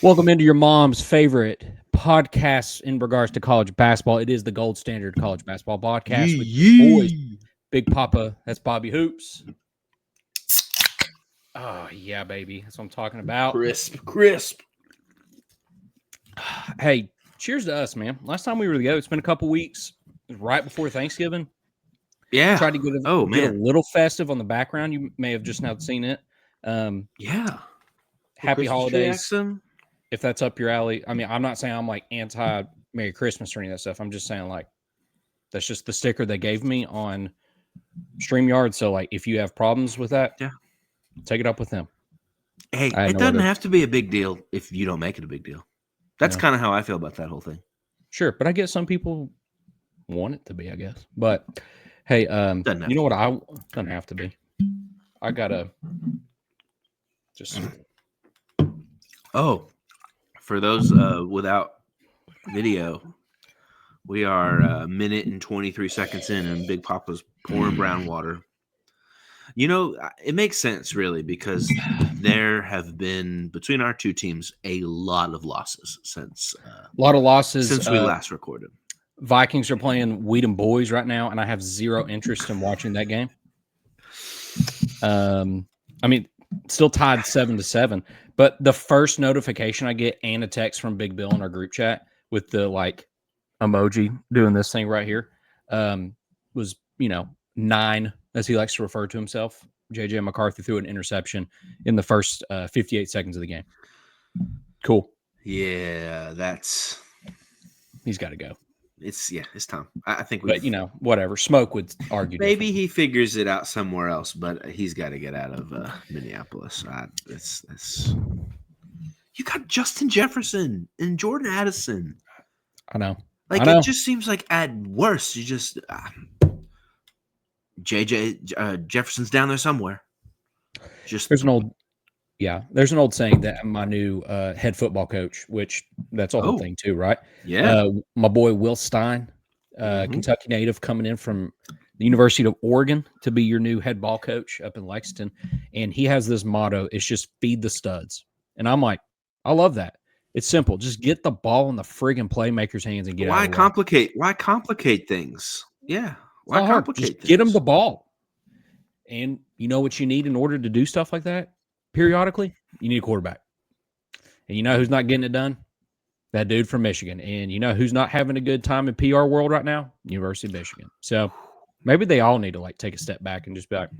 Welcome into your mom's favorite podcast in regards to college basketball. It is the gold standard college basketball podcast with your boys. Big Papa, that's Bobby Hoops. Oh, yeah, baby. That's what I'm talking about. Crisp. Hey, cheers to us, man. Last time we were together, it's been a couple weeks. It was right before Thanksgiving. Yeah. Tried to get a little festive on the background. You may have just now seen it. Yeah. Happy holidays. If that's up your alley. I mean, I'm not saying I'm like anti Merry Christmas or any of that stuff. I'm just saying like that's just the sticker they gave me on StreamYard. So like if you have problems with that, take it up with them. Hey, it doesn't have to be a big deal if you don't make it a big deal. That's kind of how I feel about that whole thing. Sure, but I guess some people want it to be, I guess. But hey, you know what? Doesn't have to be. I gotta just. Oh, for those without video, we are a minute and 23 seconds in, and Big Papa's pouring brown water. You know, it makes sense, really, because there have been, between our two teams, a lot of losses since we last recorded. Vikings are playing Wheaton boys right now, and I have zero interest in watching that game. I mean, still tied 7-7, but the first notification I get and a text from Big Bill in our group chat with the like emoji doing this thing right here was 9, as he likes to refer to himself. JJ McCarthy threw an interception in the first 58 seconds of the game. Cool. Yeah, he's got to go. It's time. I think but whatever. Smoke would argue. Maybe he figures it out somewhere else, but he's got to get out of Minneapolis. You got Justin Jefferson and Jordan Addison. I know. It just seems like at worst you just JJ Jefferson's down there somewhere. There's an old saying that my new head football coach, which that's a whole thing too, right? Yeah. My boy Will Stein, Kentucky native, coming in from the University of Oregon to be your new head ball coach up in Lexington, and he has this motto: "It's just feed the studs." And I'm like, I love that. It's simple. Just get the ball in the friggin' playmaker's hands and get Why out of the complicate? Why complicate things? Yeah. Why complicate things? Get them the ball. And you know what you need in order to do stuff like that? Periodically, you need a quarterback. And you know who's not getting it done? That dude from Michigan. And you know who's not having a good time in PR world right now? University of Michigan. So maybe they all need to take a step back and just be like,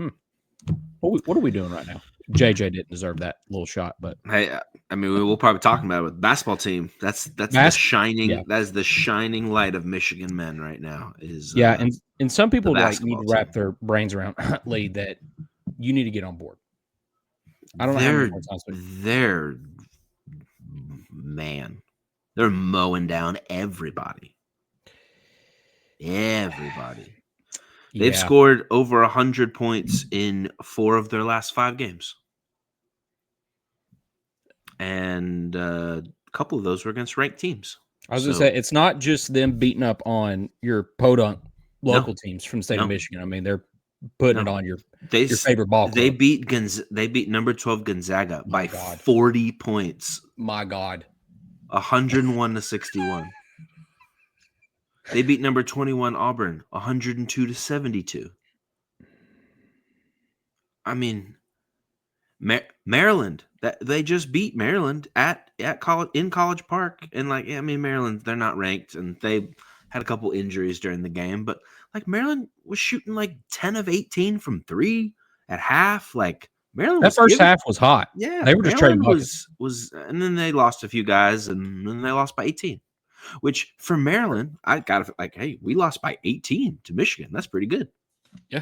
what are we doing right now? JJ didn't deserve that little shot, but hey, I mean, we'll probably talk about it with the basketball team. That's the shining. That is the shining light of Michigan men right now. And some people need to wrap their brains around Lee that you need to get on board. I don't know how many more times, they're mowing down everybody. They've scored over 100 points in 4 of their last 5 games. And a couple of those were against ranked teams. I was going to say, it's not just them beating up on your podunk local teams from the state of Michigan. I mean, they're putting it on your favorite ball club. They beat number 12 Gonzaga by 40 points. My God. 101-61. They beat number 21 Auburn 102-72. I mean, Maryland, they just beat Maryland at College Park, and Maryland, they're not ranked, and they had a couple injuries during the game, but Maryland was shooting 10 of 18 from 3 at half. Maryland, that first half was hot. Yeah, they were just trading buckets. And then they lost a few guys, and then they lost by 18. Which for Maryland, I got to hey, we lost by 18 to Michigan. That's pretty good. Yeah.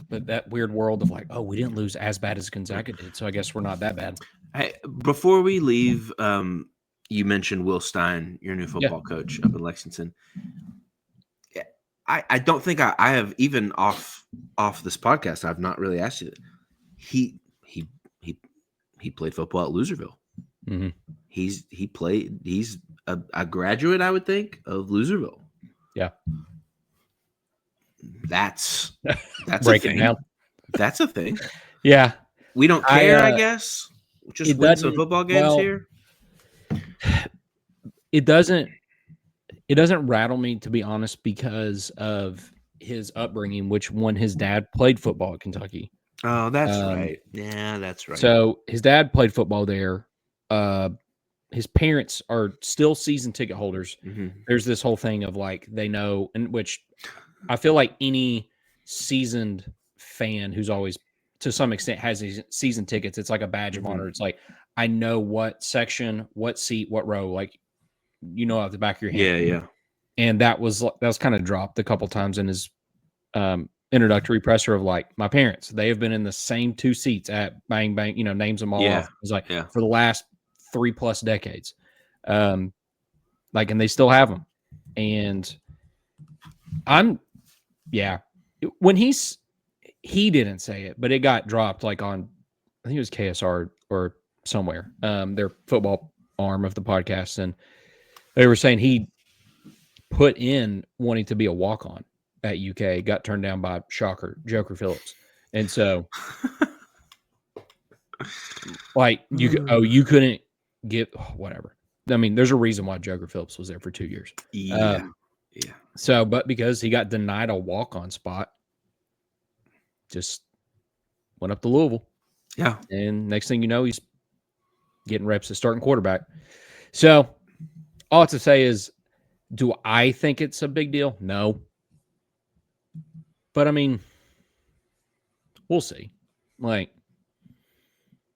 But that weird world of we didn't lose as bad as Gonzaga did, so I guess we're not that bad. Hey, before we leave, you mentioned Will Stein, your new football coach up in Lexington. I don't think I have, even off this podcast, I've not really asked you that. He played football at Loserville. Mm-hmm. He's a graduate, I would think, of Loserville. Yeah. That's breaking down. That's a thing. Yeah. We don't care, I guess. Just It win some doesn't. football games Well, here. it doesn't. It doesn't rattle me, to be honest, because of his upbringing, which when his dad played football at Kentucky. Oh, that's right. Yeah, that's right. So his dad played football there. His parents are still season ticket holders. Mm-hmm. There's this whole thing of like they know, and which I feel like any seasoned fan who's always to some extent has these season tickets, it's like a badge of honor. It's like I know what section, what seat, what row, like out the back of your hand. Yeah. And that was kind of dropped a couple times in his introductory presser of like my parents. They have been in the same two seats at Bang Bang. Names them all off. It's like for the last 3+ decades, and they still have them. And when he didn't say it, but it got dropped like on, I think it was KSR or somewhere, their football arm of the podcast, and they were saying he put in wanting to be a walk-on at UK, got turned down by Joker Phillips. And so like you couldn't get whatever. I mean, there's a reason why Joker Phillips was there for 2 years. Yeah. So, but because he got denied a walk-on spot, just went up to Louisville. Yeah. And next thing you know, he's getting reps as starting quarterback. So all I have to say is, do I think it's a big deal? No. But I mean, we'll see. Like,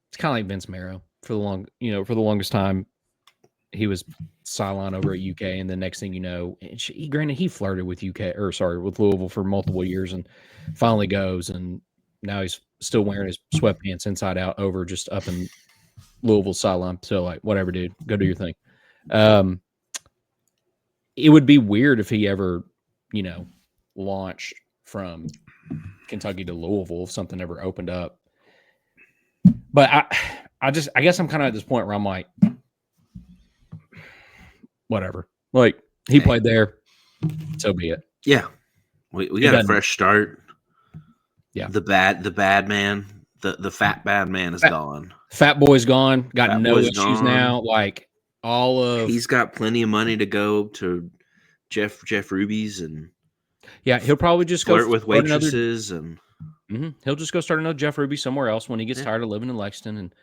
it's kind of like Vince Marrow for the longest time. He was sideline over at UK, and the next thing you know, granted, he flirted with with Louisville for multiple years, and finally goes, and now he's still wearing his sweatpants inside out over just up in Louisville sideline. So like, whatever, dude, go do your thing. It would be weird if he ever, launched from Kentucky to Louisville if something ever opened up. But I guess I'm kind of at this point where I'm like, whatever. Like, he played there, so be it. Yeah. We got a fresh start. Yeah. The bad man, the fat bad man is gone. Fat boy's gone. Got no issues now. Like, he's got plenty of money to go to Jeff Ruby's, and he'll probably just flirt with waitresses and he'll just go start another Jeff Ruby somewhere else when he gets tired of living in Lexington, and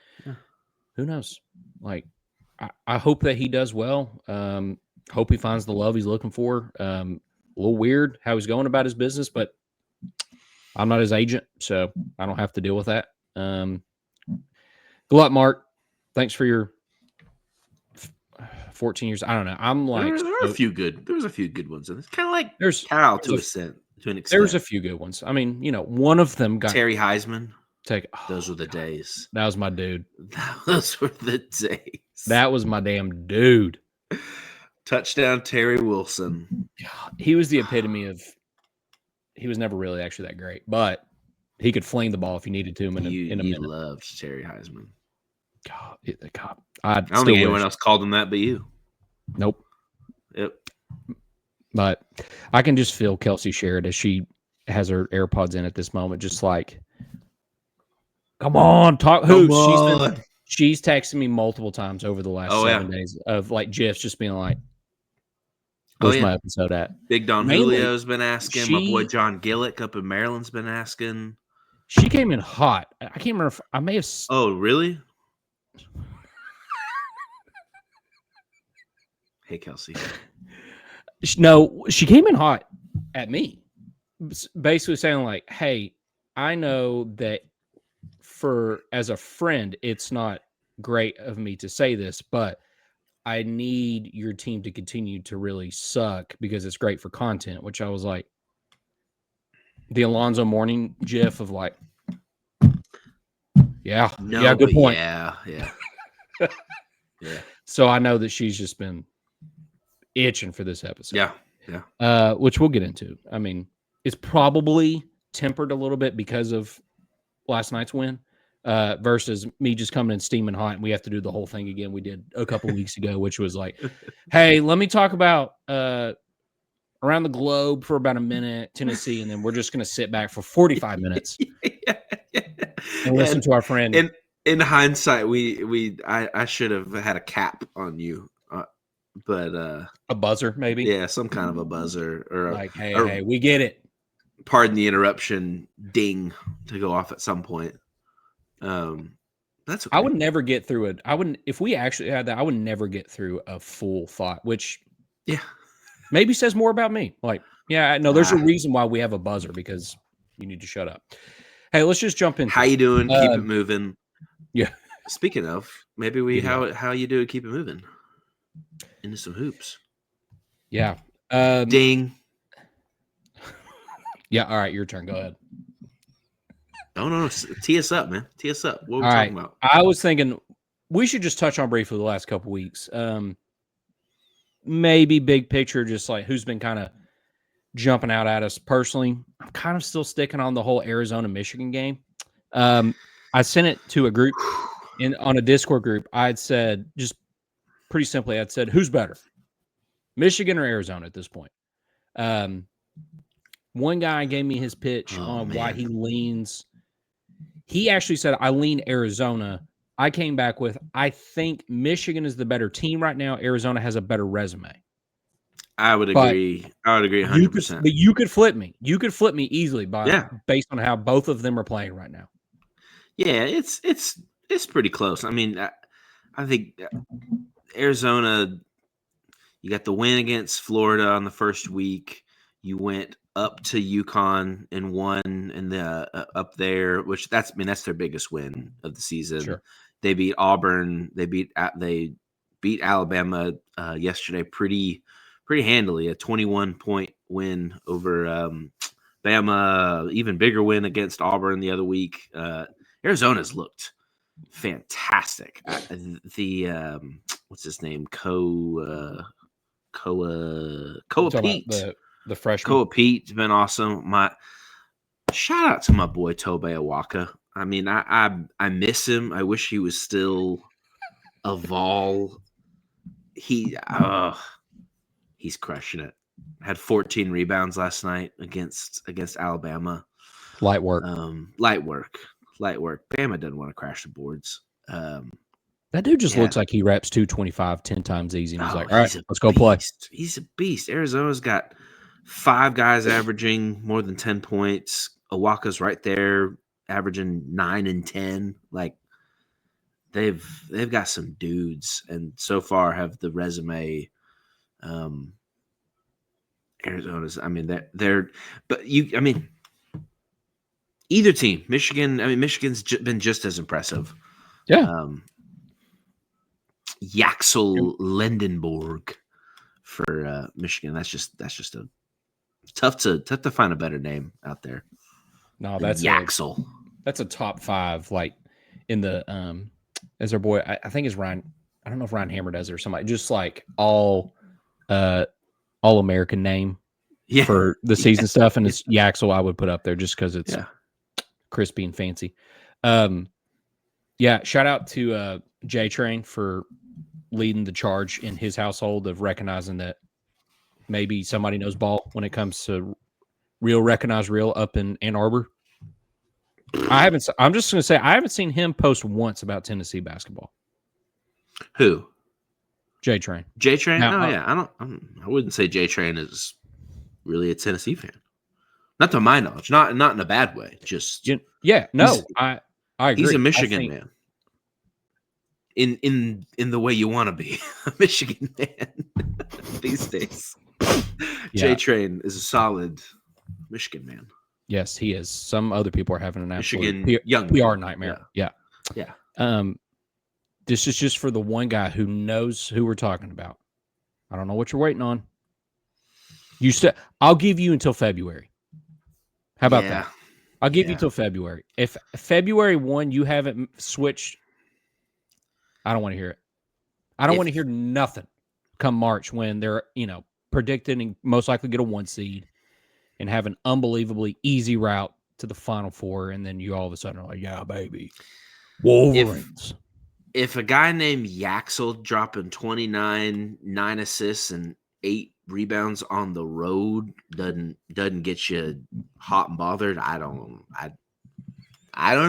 who knows? Like, I hope that he does well. Hope he finds the love he's looking for. A little weird how he's going about his business, but I'm not his agent, so I don't have to deal with that. Good luck, Mark. Thanks for your 14 years. I don't know. I'm like, there was a few good ones. It's kind of like there's Cal to an extent. There's a few good ones. I mean, one of them got Terry Heisman. Those were the days. That was my dude. Those were the days. That was my damn dude. Touchdown Terry Wilson. God, he was the epitome of. He was never really actually that great, but he could fling the ball if you needed to him in a minute. You loved Terry Heisman. God, I don't think anyone else called him that but you. Nope. Yep. But I can just feel Kelsey Sherrod as she has her AirPods in at this moment, just like, come on, talk hoops. She's texted me multiple times over the last 7 days of like GIFs just being like, where's my episode at? Big Don Julio's been asking. My boy John Gillick up in Maryland's been asking. She came in hot. I can't remember if I may have. Oh, really? Hey, Kelsey. No, she came in hot at me. Basically saying like, hey, I know that as a friend, it's not great of me to say this, but I need your team to continue to really suck because it's great for content, which I was like, the Alonzo Mourning gif of like, good point. Yeah. So I know that she's just been itching for this episode. Yeah. Which we'll get into. I mean, it's probably tempered a little bit because of last night's win versus me just coming in steaming hot and we have to do the whole thing again we did a couple weeks ago, which was like, hey, let me talk about around the globe for about a minute, Tennessee, and then we're just going to sit back for 45 minutes and listen to our friend. In hindsight, I should have had a cap on you, but A buzzer, maybe. yeah, some kind of a buzzer Like, hey, we get it. Pardon the interruption, ding to go off at some point. That's okay. I would never get through it. I wouldn't if we actually had that. I would never get through a full thought, which maybe says more about me. Like, yeah, no, there's a reason why we have a buzzer because you need to shut up. Hey, let's just jump in. How you doing? Keep it moving. Yeah. Speaking of, maybe how you do? Keep it moving into some hoops. Yeah. Ding. Yeah. All right, your turn. Go ahead. No. Tee us up, man. Tee us up. What are we talking about? I was thinking we should just touch on briefly the last couple weeks. Maybe big picture, just like who's been kind of jumping out at us personally. I'm kind of still sticking on the whole Arizona-Michigan game. I sent it to a group on a Discord group. I'd said, just pretty simply, I'd said, who's better, Michigan or Arizona at this point? One guy gave me his pitch on why he leans. He actually said, I lean Arizona. I came back with, I think Michigan is the better team right now. Arizona has a better resume. I would agree. I would agree 100%. But you could flip me. You could flip me easily based on how both of them are playing right now. Yeah, it's pretty close. I mean, I think Arizona, you got the win against Florida on the first week. You went up to UConn and won in the up there, which that's their biggest win of the season. Sure. They beat Auburn. They beat Alabama yesterday pretty handily. A 21-point win over Bama. Even bigger win against Auburn the other week. Arizona's looked fantastic. What's his name? Koa Pete. The freshman. Koa Pete's been awesome. Shout out to my boy Tobe Awaka. I mean, I miss him. I wish he was still a Vol. He's crushing it. Had 14 rebounds last night against Alabama. Light work. Light work. Bama doesn't want to crash the boards. That dude just looks like he reps 225 10 times easy. And he's like, all right, let's go play. He's a beast. Arizona's got 5 guys averaging more than 10 points. Awaka's right there, averaging 9 and 10. Like they've got some dudes, and so far have the resume. Arizona's. I mean, they're. But either team, Michigan. I mean, Michigan's been just as impressive. Yeah. Yaxel Lendenborg for Michigan. That's just a tough to find a better name out there. No, that's Yaxel. That's a top 5, like in the as our boy. I think it's Ryan. I don't know if Ryan Hammer does it or somebody. Just like all American name for the season stuff, and it's Yaxel. I would put up there just because it's crispy and fancy. Shout out to J Train for leading the charge in his household of recognizing that maybe somebody knows ball when it comes to recognize real up in Ann Arbor. I'm just going to say I haven't seen him post once about Tennessee basketball. Who? J Train. J Train? I wouldn't say J Train is really a Tennessee fan. Not to my knowledge. Not in a bad way. Just I agree. He's a Michigan man. In the way you want to be a Michigan man these days. J Train is a solid Michigan man. Yes, he is. Some other people are having an absolute young PR nightmare. Yeah. Yeah. This is just for the one guy who knows who we're talking about. I don't know what you're waiting on. I'll give you until February. How about that? I'll give you till February. If February 1 you haven't switched, I don't want to hear it. I don't want to hear nothing come March when they're, predicted and most likely get a 1 seed and have an unbelievably easy route to the Final Four, and then you all of a sudden are like, yeah, baby. Wolverines. If a guy named Yaxel dropping 29, 9 assists, and 8 rebounds on the road doesn't get you hot and bothered, I don't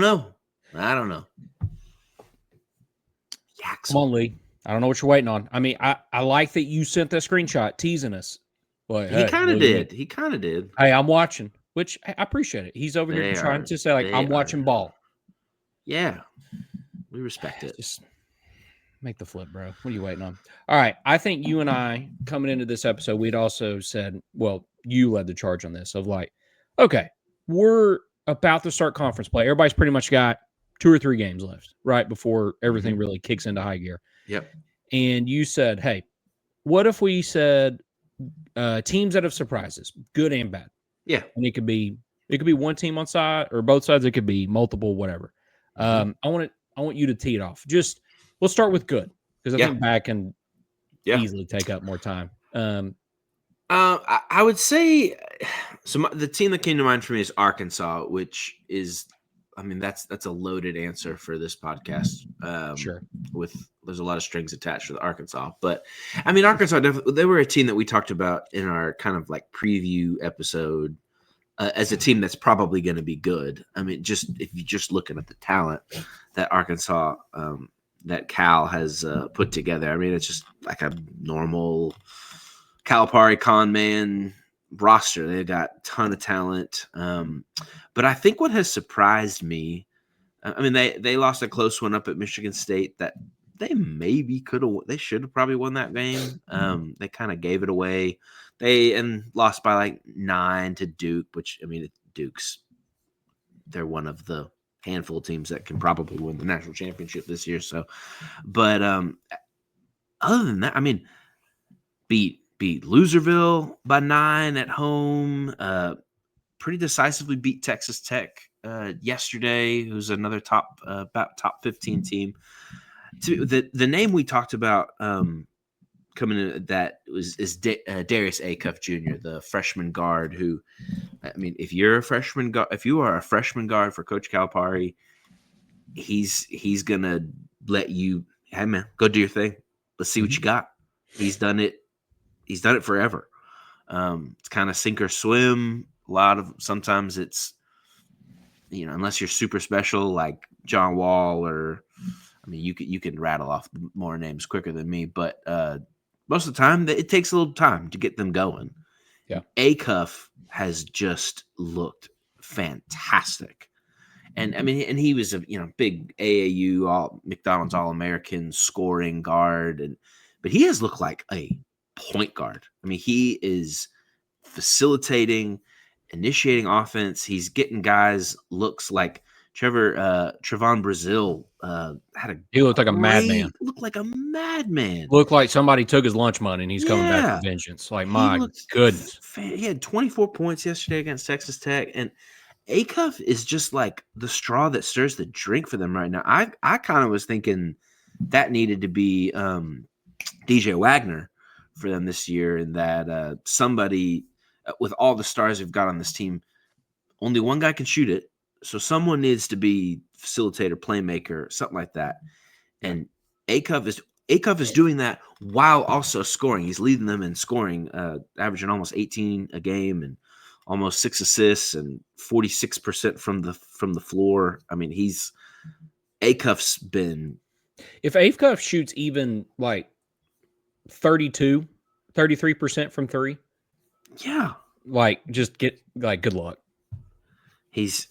know. relax. Come on, Lee. I don't know what you're waiting on. I mean, I like that you sent that screenshot teasing us. But He kind of did. He kind of did. Hey, I'm watching, which I appreciate it. He's over here They trying are- to say, like, they I'm watching are- ball. Yeah, we respect it. Just make the flip, bro. What are you waiting on? All right. I think you and I, coming into this episode, we'd also said, well, you led the charge on this of like, okay, we're about to start conference play. Everybody's pretty much got 2 or 3 games left, right, before everything really kicks into high gear. Yep. And you said, hey, what if we said teams that have surprises, good and bad? Yeah. And it could be one team on side or both sides. It could be multiple, whatever. I want you to tee it off. Just we'll start with good because I think bad can easily take up more time. I would say so. The team that came to mind for me is Arkansas, which is, I mean, that's a loaded answer for this podcast. Sure. There's a lot of strings attached to the Arkansas, but I mean, Arkansas they were a team that we talked about in our kind of like preview episode as a team that's probably going to be good. I mean, just if you're just looking at the talent that Arkansas, that Cal has put together, I mean, it's just like a normal Calipari con man roster. They got a ton of talent. But I think what has surprised me, I mean, they lost a close one up at Michigan State that they maybe they should have probably won that game. They kind of gave it away. And lost by like 9 to Duke, which, I mean, they're one of the handful of teams that can probably win the national championship this year. So, but other than that, I mean, beat Loserville by 9 at home. Pretty decisively beat Texas Tech yesterday, who's another about top 15 team. The name we talked about coming in that is Darius Acuff Jr., the freshman guard. Who, I mean, if you are a freshman guard for Coach Calipari, he's gonna let you, hey man, go do your thing. Let's see what you got. He's done it forever. It's kind of sink or swim. Sometimes it's, unless you're super special like John Wall, or, I mean, you can rattle off more names quicker than me, but most of the time it takes a little time to get them going. Yeah. Acuff has just looked fantastic. And I mean, and he was a big AAU McDonald's All-American scoring guard, but he has looked like a point guard. I mean, he is facilitating, initiating offense. He's getting guys looks like Trevon Brazile he looked like a madman. Looked like a madman. Looked like somebody took his lunch money and he's coming back for vengeance. Like, my goodness. He had 24 points yesterday against Texas Tech, and Acuff is just like the straw that stirs the drink for them right now. I kind of was thinking that needed to be DJ Wagner for them this year, and that somebody with all the stars they've got on this team, only one guy can shoot it. So someone needs to be facilitator, playmaker, something like that. And Acuff is doing that while also scoring. He's leading them in scoring, averaging almost 18 a game and almost 6 assists and 46% from the floor. I mean, Acuff's been. If Acuff shoots even like 33% from 3, yeah, like, just get like good luck. He's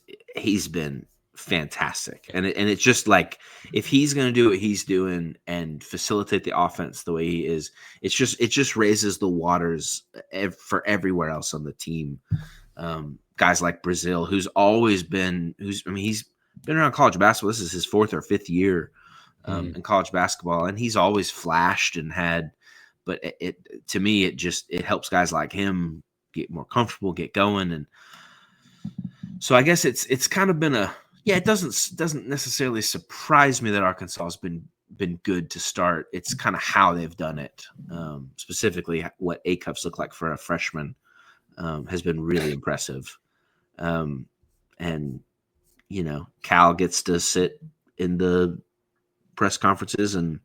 been fantastic, and it's just like, if he's going to do what he's doing and facilitate the offense the way he is, it just raises the waters for everywhere else on the team. Guys like Brazile, he's been around college basketball. This is his 4th or 5th year in college basketball, and he's always flashed and had. But to me, it helps guys like him get more comfortable, get going, and so I guess it's kind of been it doesn't necessarily surprise me that Arkansas has been good to start. It's kind of how they've done it, specifically what Acuff's look like for a freshman has been really impressive, and Cal gets to sit in the press conferences and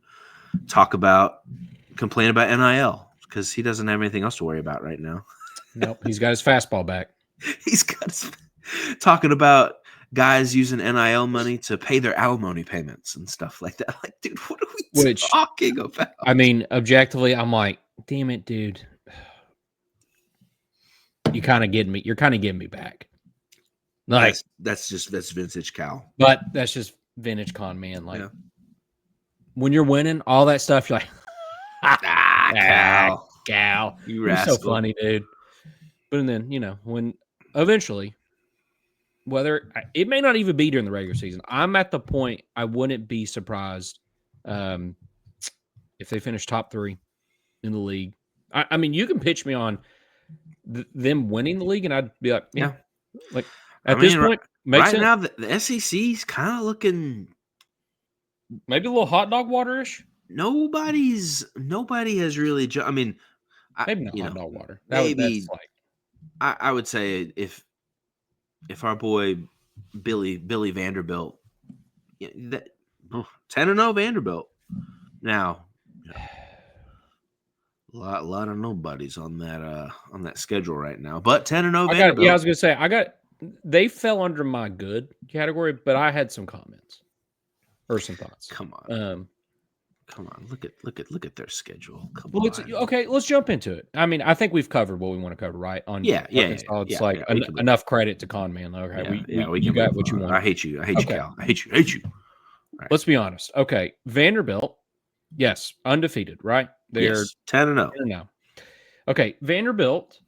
complain about NIL because he doesn't have anything else to worry about right now. Nope, he's got his fastball back. He's got talking about guys using NIL money to pay their alimony payments and stuff like that. Like, dude, what are we talking about? I mean, objectively, I'm like, damn it, dude. You kind of getting me. You're kind of getting me back. Like that's vintage Cal. But that's just vintage con man. Like when you're winning all that stuff, you're like, Cal, you rascal. You're so funny, dude. But then when eventually, whether it may not even be during the regular season, I'm at the point I wouldn't be surprised if they finish top 3 in the league. I mean, you can pitch me on them winning the league, and I'd be like, yeah. Like at this point, makes sense. Now the SEC's kind of looking maybe a little hot dog water-ish. Nobody has really. I mean, maybe not hot dog water. Maybe I would say if our boy Billy Vanderbilt, 10-0 Vanderbilt. Now, a lot of nobodies on that schedule right now, but 10-0 Vanderbilt. I was gonna say they fell under my good category, but I had some comments or some thoughts. Come on. Look at their schedule. Let's jump into it. I mean, I think we've covered what we want to cover, right? It's enough credit to Con Man. Okay, you got what you want. I hate you. I hate you, Cal. I hate you. Right. Let's be honest. Okay, Vanderbilt, yes, undefeated, right? They're 10-0 now. Okay, Vanderbilt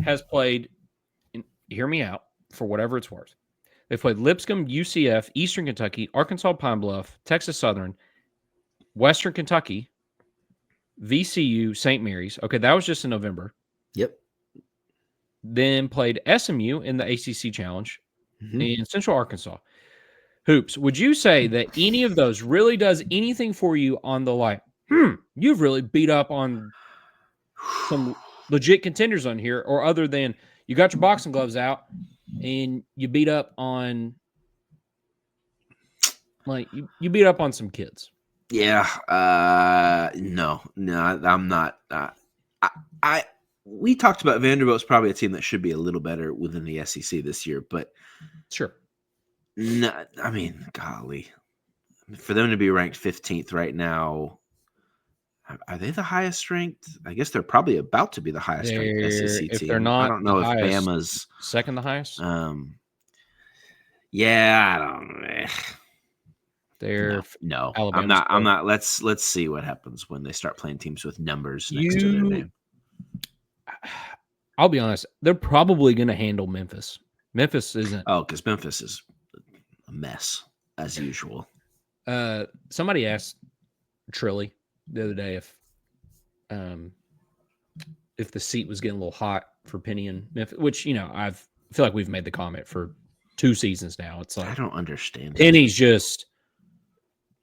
has played. Hear me out for whatever it's worth. They've played Lipscomb, UCF, Eastern Kentucky, Arkansas Pine Bluff, Texas Southern, Western Kentucky, VCU, St. Mary's. Okay, that was just in November. Yep. Then played SMU in the ACC Challenge in Central Arkansas. Hoops, would you say that any of those really does anything for you on the you've really beat up on some legit contenders on here, or other than you got your boxing gloves out and you beat up on you beat up on some kids? Yeah. No, I'm not. We talked about Vanderbilt's probably a team that should be a little better within the SEC this year, but sure. No, I mean, golly, for them to be ranked 15th right now, are they the highest ranked? I guess they're probably about to be the highest ranked SEC if team. They're not, I don't know if Bama's second the highest. Yeah, I don't know. They're no. I'm not. Let's see what happens when they start playing teams with numbers next to their name. I'll be honest. They're probably going to handle Memphis. Memphis isn't. Oh, because Memphis is a mess as usual. Somebody asked Trilly the other day if the seat was getting a little hot for Penny and Memphis, which I feel like we've made the comment for 2 seasons now. It's like I don't understand. Penny's just.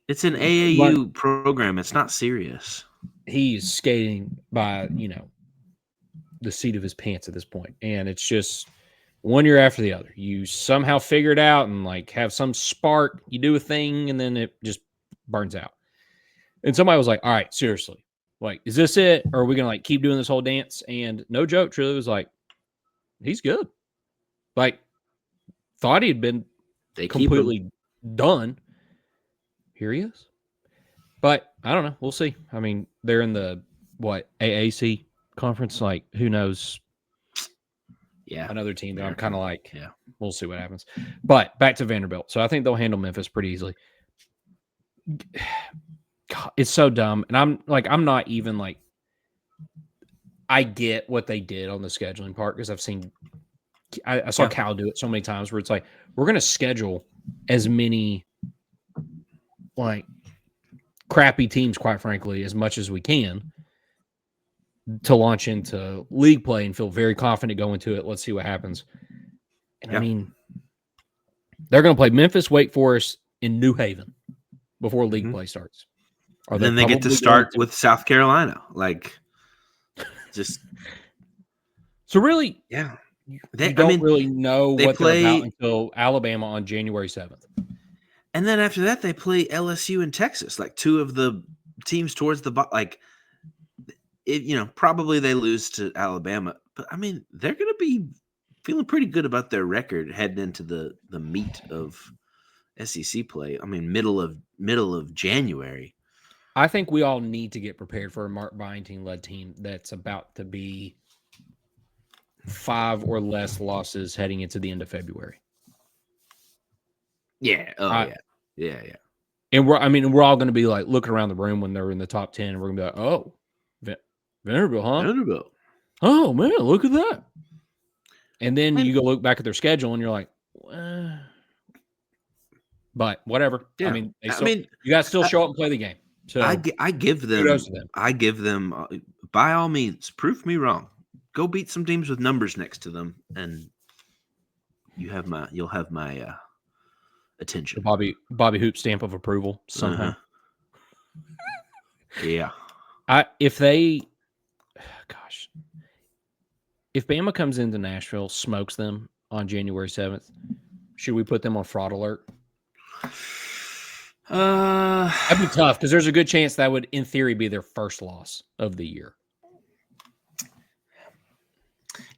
It's an AAU program. It's not serious. He's skating by the seat of his pants at this point, and it's just one year after the other. You somehow figure it out and have some spark. You do a thing, and then it just burns out. And somebody was like, "All right, seriously, is this it? Or are we gonna keep doing this whole dance?" And no joke, Trilly was like, "He's good." Thought he had been completely done. Here he is. But I don't know. We'll see. I mean, they're in the AAC conference. Who knows? Yeah, another team that I'm kind of we'll see what happens. But back to Vanderbilt. So I think they'll handle Memphis pretty easily. God, it's so dumb. And I'm not even I get what they did on the scheduling part, because I've seen, I saw Cal do it so many times where it's we're going to schedule as many crappy teams, quite frankly, as much as we can to launch into league play and feel very confident going into it. Let's see what happens. And I mean, they're going to play Memphis, Wake Forest, in New Haven before league play starts. And then they get to start with South Carolina. So really, they don't really know what they're about until Alabama on January 7th. And then after that, they play LSU and Texas, 2 of the teams towards the probably they lose to Alabama, but I mean, they're going to be feeling pretty good about their record heading into the meat of SEC play. I mean, middle of January. I think we all need to get prepared for a Mark Byington-led team that's about to be 5 or less losses heading into the end of February. Yeah. Oh, yeah. And we're all going to be like looking around the room when they're in the top 10, and we're going to be like, oh, Vanderbilt, huh? Vanderbilt. Oh, man, look at that. And then you go look back at their schedule, and you're like, but whatever. Yeah. I mean, you guys still show up and play the game. So I give them, by all means, prove me wrong. Go beat some teams with numbers next to them, and you'll have my attention. The Bobby Hoop stamp of approval somehow. Yeah. If Bama comes into Nashville, smokes them on January 7th, should we put them on fraud alert? That'd be tough because there's a good chance that would, in theory, be their first loss of the year.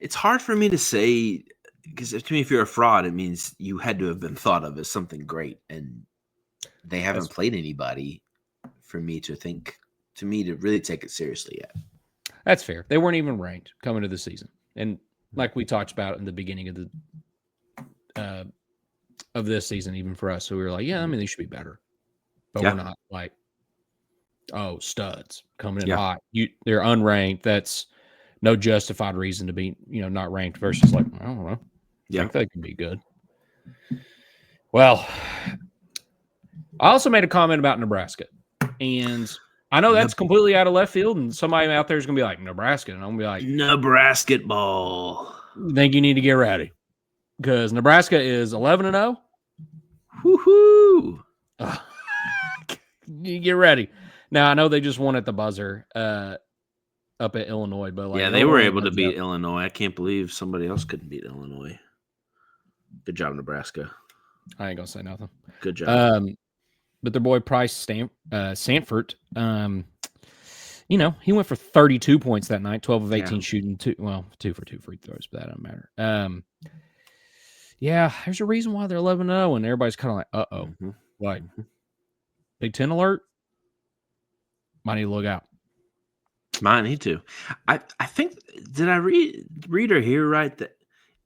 It's hard for me to say because to me, if you're a fraud, it means you had to have been thought of as something great, and they haven't played anybody for me to really take it seriously yet. That's fair. They weren't even ranked coming to the season, and like we talked about in the beginning of the of this season, even for us, so we were like, they should be better. But we're not like, studs coming in hot. They're unranked. That's no justified reason to be, not ranked versus like, I don't know. I think they can be good. Well, I also made a comment about Nebraska. And I know that's completely out of left field. And somebody out there is going to be like, Nebraska. And I'm going to be like, Nebraska ball. I think you need to get ready. Because Nebraska is 11-0. Woohoo. You get ready. Now, I know they just won at the buzzer up at Illinois. But they were able to beat Illinois. I can't believe somebody else couldn't beat Illinois. Good job, Nebraska. I ain't going to say nothing. Good job. But their boy Price Sanford, he went for 32 points that night, 12 of 18 shooting, 2 for 2 free throws, but that doesn't matter. There's a reason why they're 11-0, and everybody's kind of like, uh-oh. Mm-hmm. Like, Big Ten alert? Might need to look out. Might need to. I think, did I read or hear right that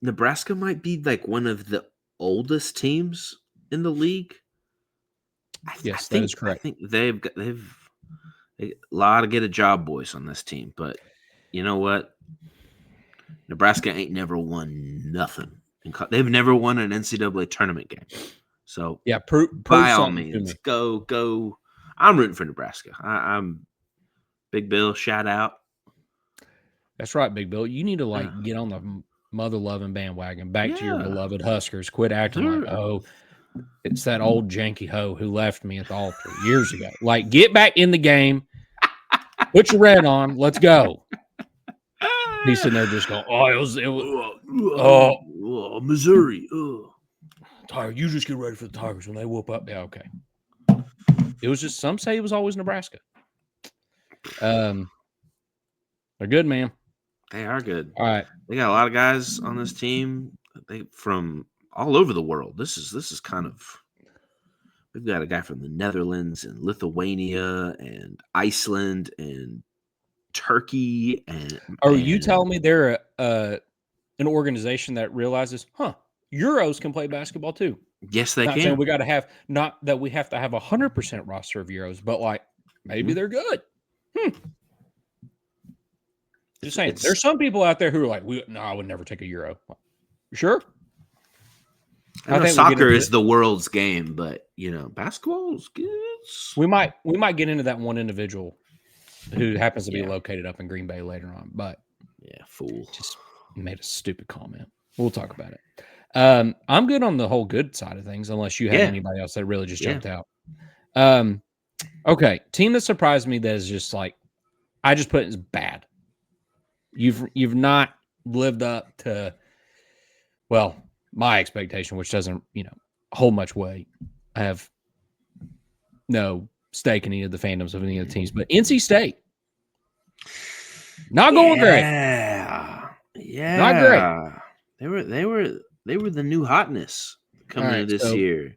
Nebraska might be like one of the oldest teams in the league? Yes, that is correct. I think they've a lot of get a job boys on this team, but you know what? Nebraska ain't never won nothing. They've never won an NCAA tournament game. So by all means, go. I'm rooting for Nebraska. I'm Big Bill. Shout out. That's right, Big Bill. You need to get on the mother-loving bandwagon. Back to your beloved Huskers. Quit acting like, it's that old janky hoe who left me at the altar years ago. Like, get back in the game. Put your red on. Let's go. He's sitting there just going, Missouri. Tiger, you just get ready for the Tigers when they whoop up. Yeah, okay. It was just, some say it was always Nebraska. They're good, man. They are good. All right. They got a lot of guys on this team. From all over the world. This is kind of, we've got a guy from the Netherlands and Lithuania and Iceland and Turkey and. Are you telling me they're an organization that realizes, Euros can play basketball too? Yes, they can. Saying we got to have, not that we have to have 100% roster of Euros, but like maybe they're good. Just saying, there's some people out there who are like, I would never take a Euro. Sure. I think soccer is the world's game, but basketball is good. We might get into that one individual who happens to be located up in Green Bay later on, but fool just made a stupid comment. We'll talk about it. I'm good on the whole good side of things, unless you have anybody else that really just jumped out. Okay, team that surprised me that is just like, I just put it as bad. You've not lived up to, my expectation, which doesn't, hold much weight. I have no stake in any of the fandoms of any of the teams, but NC State, not going great. Yeah. Not great. They were the new hotness coming into this year.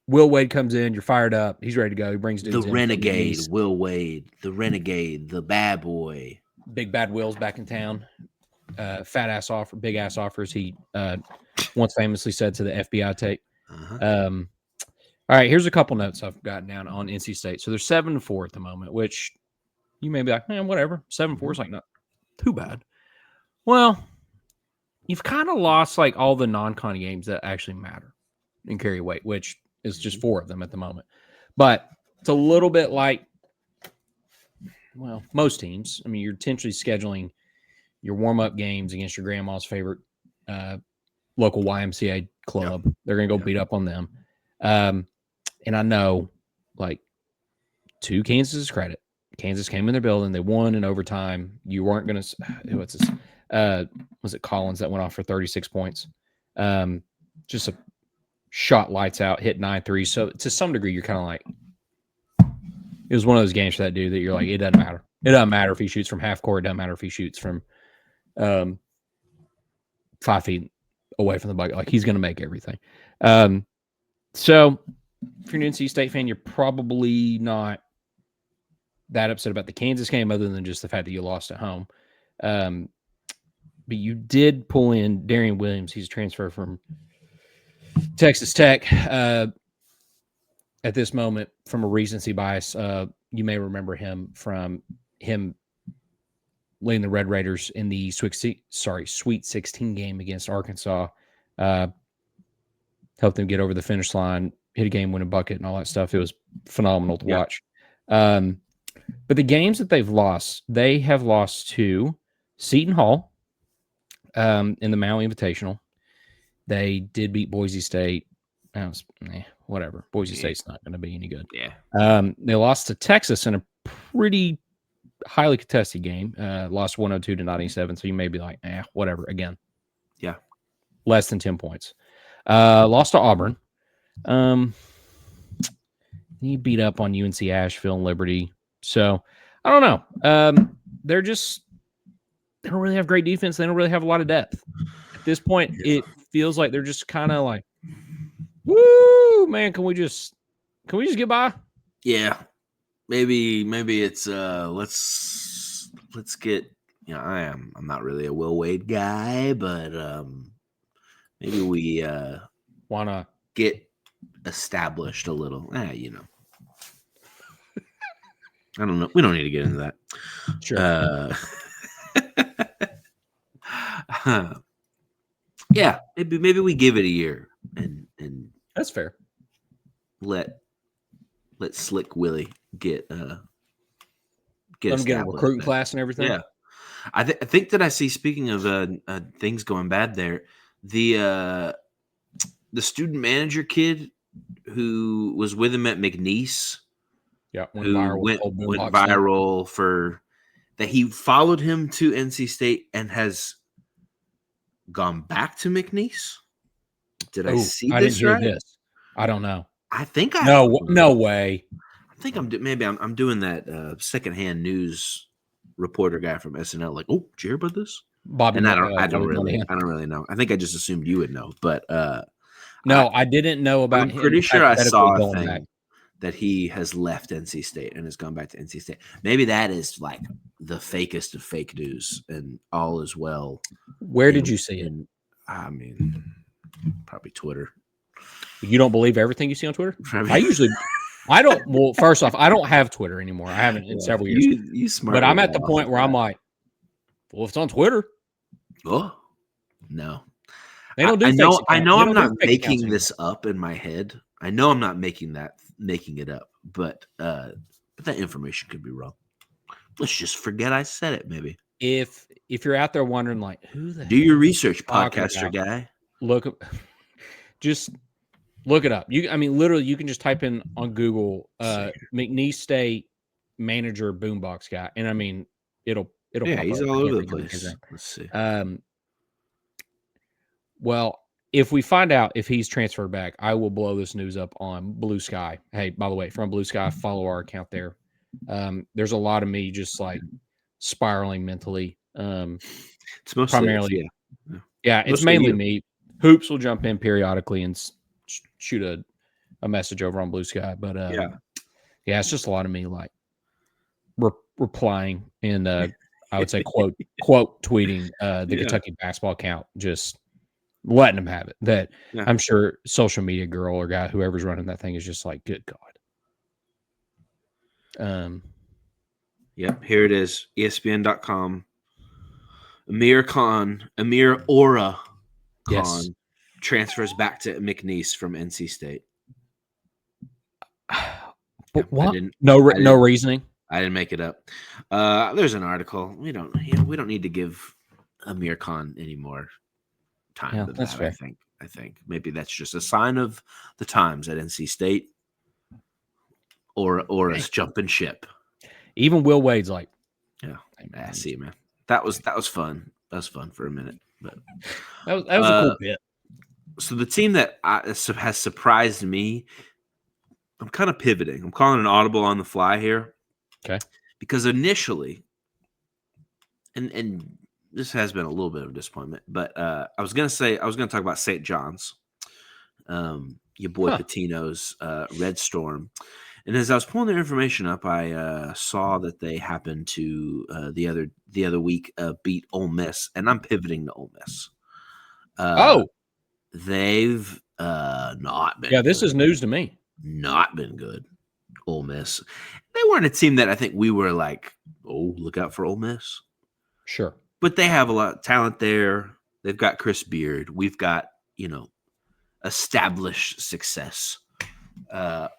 Will Wade comes in. You're fired up. He's ready to go. He brings The dudes in. renegade, Will Wade, the renegade, the bad boy. Big bad Will's back in town. Fat ass offer, big ass offers. He once famously said to the FBI tape. All right, here's a couple notes I've gotten down on NC State. So they're 7-4 at the moment, which you may be like, man, whatever. 7-4 is like not too bad. Well, you've kind of lost like all the non-con games that actually matter and carry weight, which is just 4 of them at the moment. But it's a little bit like, well, most teams. I mean, you're potentially scheduling your warm-up games against your grandma's favorite local YMCA club. Yep. They're going to go beat up on them. And I know, like, to Kansas's credit, Kansas came in their building. They won in overtime. You weren't going to – what's this? Was it Collins that went off for 36 points? Just a shot lights out, hit 9 threes. So to some degree, you're kind of like, it was one of those games for that dude that you're like, it doesn't matter. It doesn't matter if he shoots from half court. It doesn't matter if he shoots from 5 feet away from the bucket. Like, he's going to make everything. So if you're an NC State fan, you're probably not that upset about the Kansas game other than just the fact that you lost at home. But you did pull in Darian Williams. He's a transfer from Texas Tech. At this moment, from a recency bias, you may remember him from him leading the Red Raiders in the Sweet 16 game against Arkansas. Helped them get over the finish line, hit a game-winning bucket and all that stuff. It was phenomenal to watch. But the games that they've lost, they have lost to Seton Hall in the Maui Invitational. They did beat Boise State. Whatever. Boise State's not going to be any good. Yeah. They lost to Texas in a pretty highly contested game. Lost 102 to 97. So you may be like, whatever. Again. Yeah. Less than 10 points. Lost to Auburn. He beat up on UNC Asheville and Liberty. So I don't know. They don't really have great defense. They don't really have a lot of depth. At this point, it feels like they're just kind of like, woo, man, can we just get by? Yeah. Maybe it's let's get, I'm not really a Will Wade guy, but maybe we why not get established a little. I don't know. We don't need to get into that. Sure. Yeah, maybe we give it a year and that's fair. Let Slick Willie get Let him get a recruiting class and everything. Yeah, I think that I see. Speaking of things going bad there, the student manager kid who was with him at McNeese, went viral for that. He followed him to NC State and has gone back to McNeese. Did I see this? I didn't hear right? this. I don't know. I think no way. I think I'm doing that secondhand news reporter guy from SNL. Like, did you hear about this? Bobby, and I don't really know. I think I just assumed you would know, but no, I didn't know about. I'm pretty sure I saw a thing that he has left NC State and has gone back to NC State. Maybe that is like the fakest of fake news, and all is well. Where did you see it? I mean, probably Twitter. You don't believe everything you see on Twitter? I don't. Well, first off, I don't have Twitter anymore. I haven't in several years. You smart. But I'm at the point where I'm like, well, if it's on Twitter. Oh, no. They don't do I know I'm not making this up in my head. I know I'm not making it up, but that information could be wrong. Let's just forget I said it, maybe. If you're out there wondering, like, who the do your research, podcaster guy. Just look it up. Literally, you can just type in on Google McNeese State manager boombox guy, and it'll pop he's up. all over the place. Let's see. Well, if we find out if he's transferred back, I will blow this news up on Blue Sky. Hey, by the way, from Blue Sky, follow our account there. There's a lot of me just like spiraling mentally. It's mostly primarily. Yeah, it's Mostly mainly you. me. Hoops will jump in periodically and shoot a message over on Blue Sky, but yeah, it's just a lot of me like replying and I would say quote tweeting the Yeah. Kentucky basketball account, just letting them have it. That Yeah. I'm sure social media girl or guy, whoever's running that thing, is just like, good God. Yep. Here it is. ESPN.com. Amir Aura Yes. Khan transfers back to McNeese from NC State. But I what? didn't. No I didn't. reasoning. I didn't make it up. There's an article. We don't need to give Amir Khan any more time Yeah, than that's that. fair. I think maybe that's just a sign of the times at NC State, or us jumping ship. Even Will Wade's like, Yeah, hey, I man, see, man. That was fun. That was fun for a minute, but that was a cool bit. So the team that has surprised me, I'm kind of pivoting. I'm calling an audible on the fly here. Okay. Because initially, and this has been a little bit of a disappointment, but I was gonna talk about St. John's, your boy Patino's Red Storm, and as I was pulling their information up, I saw that they happened to the other week beat Ole Miss, and I'm pivoting to Ole Miss. They've not been. Yeah, this good. is news to me. Not been good. Ole Miss. They weren't a team that I think we were like, oh, look out for Ole Miss. Sure. But they have a lot of talent there. They've got Chris Beard. We've got, established success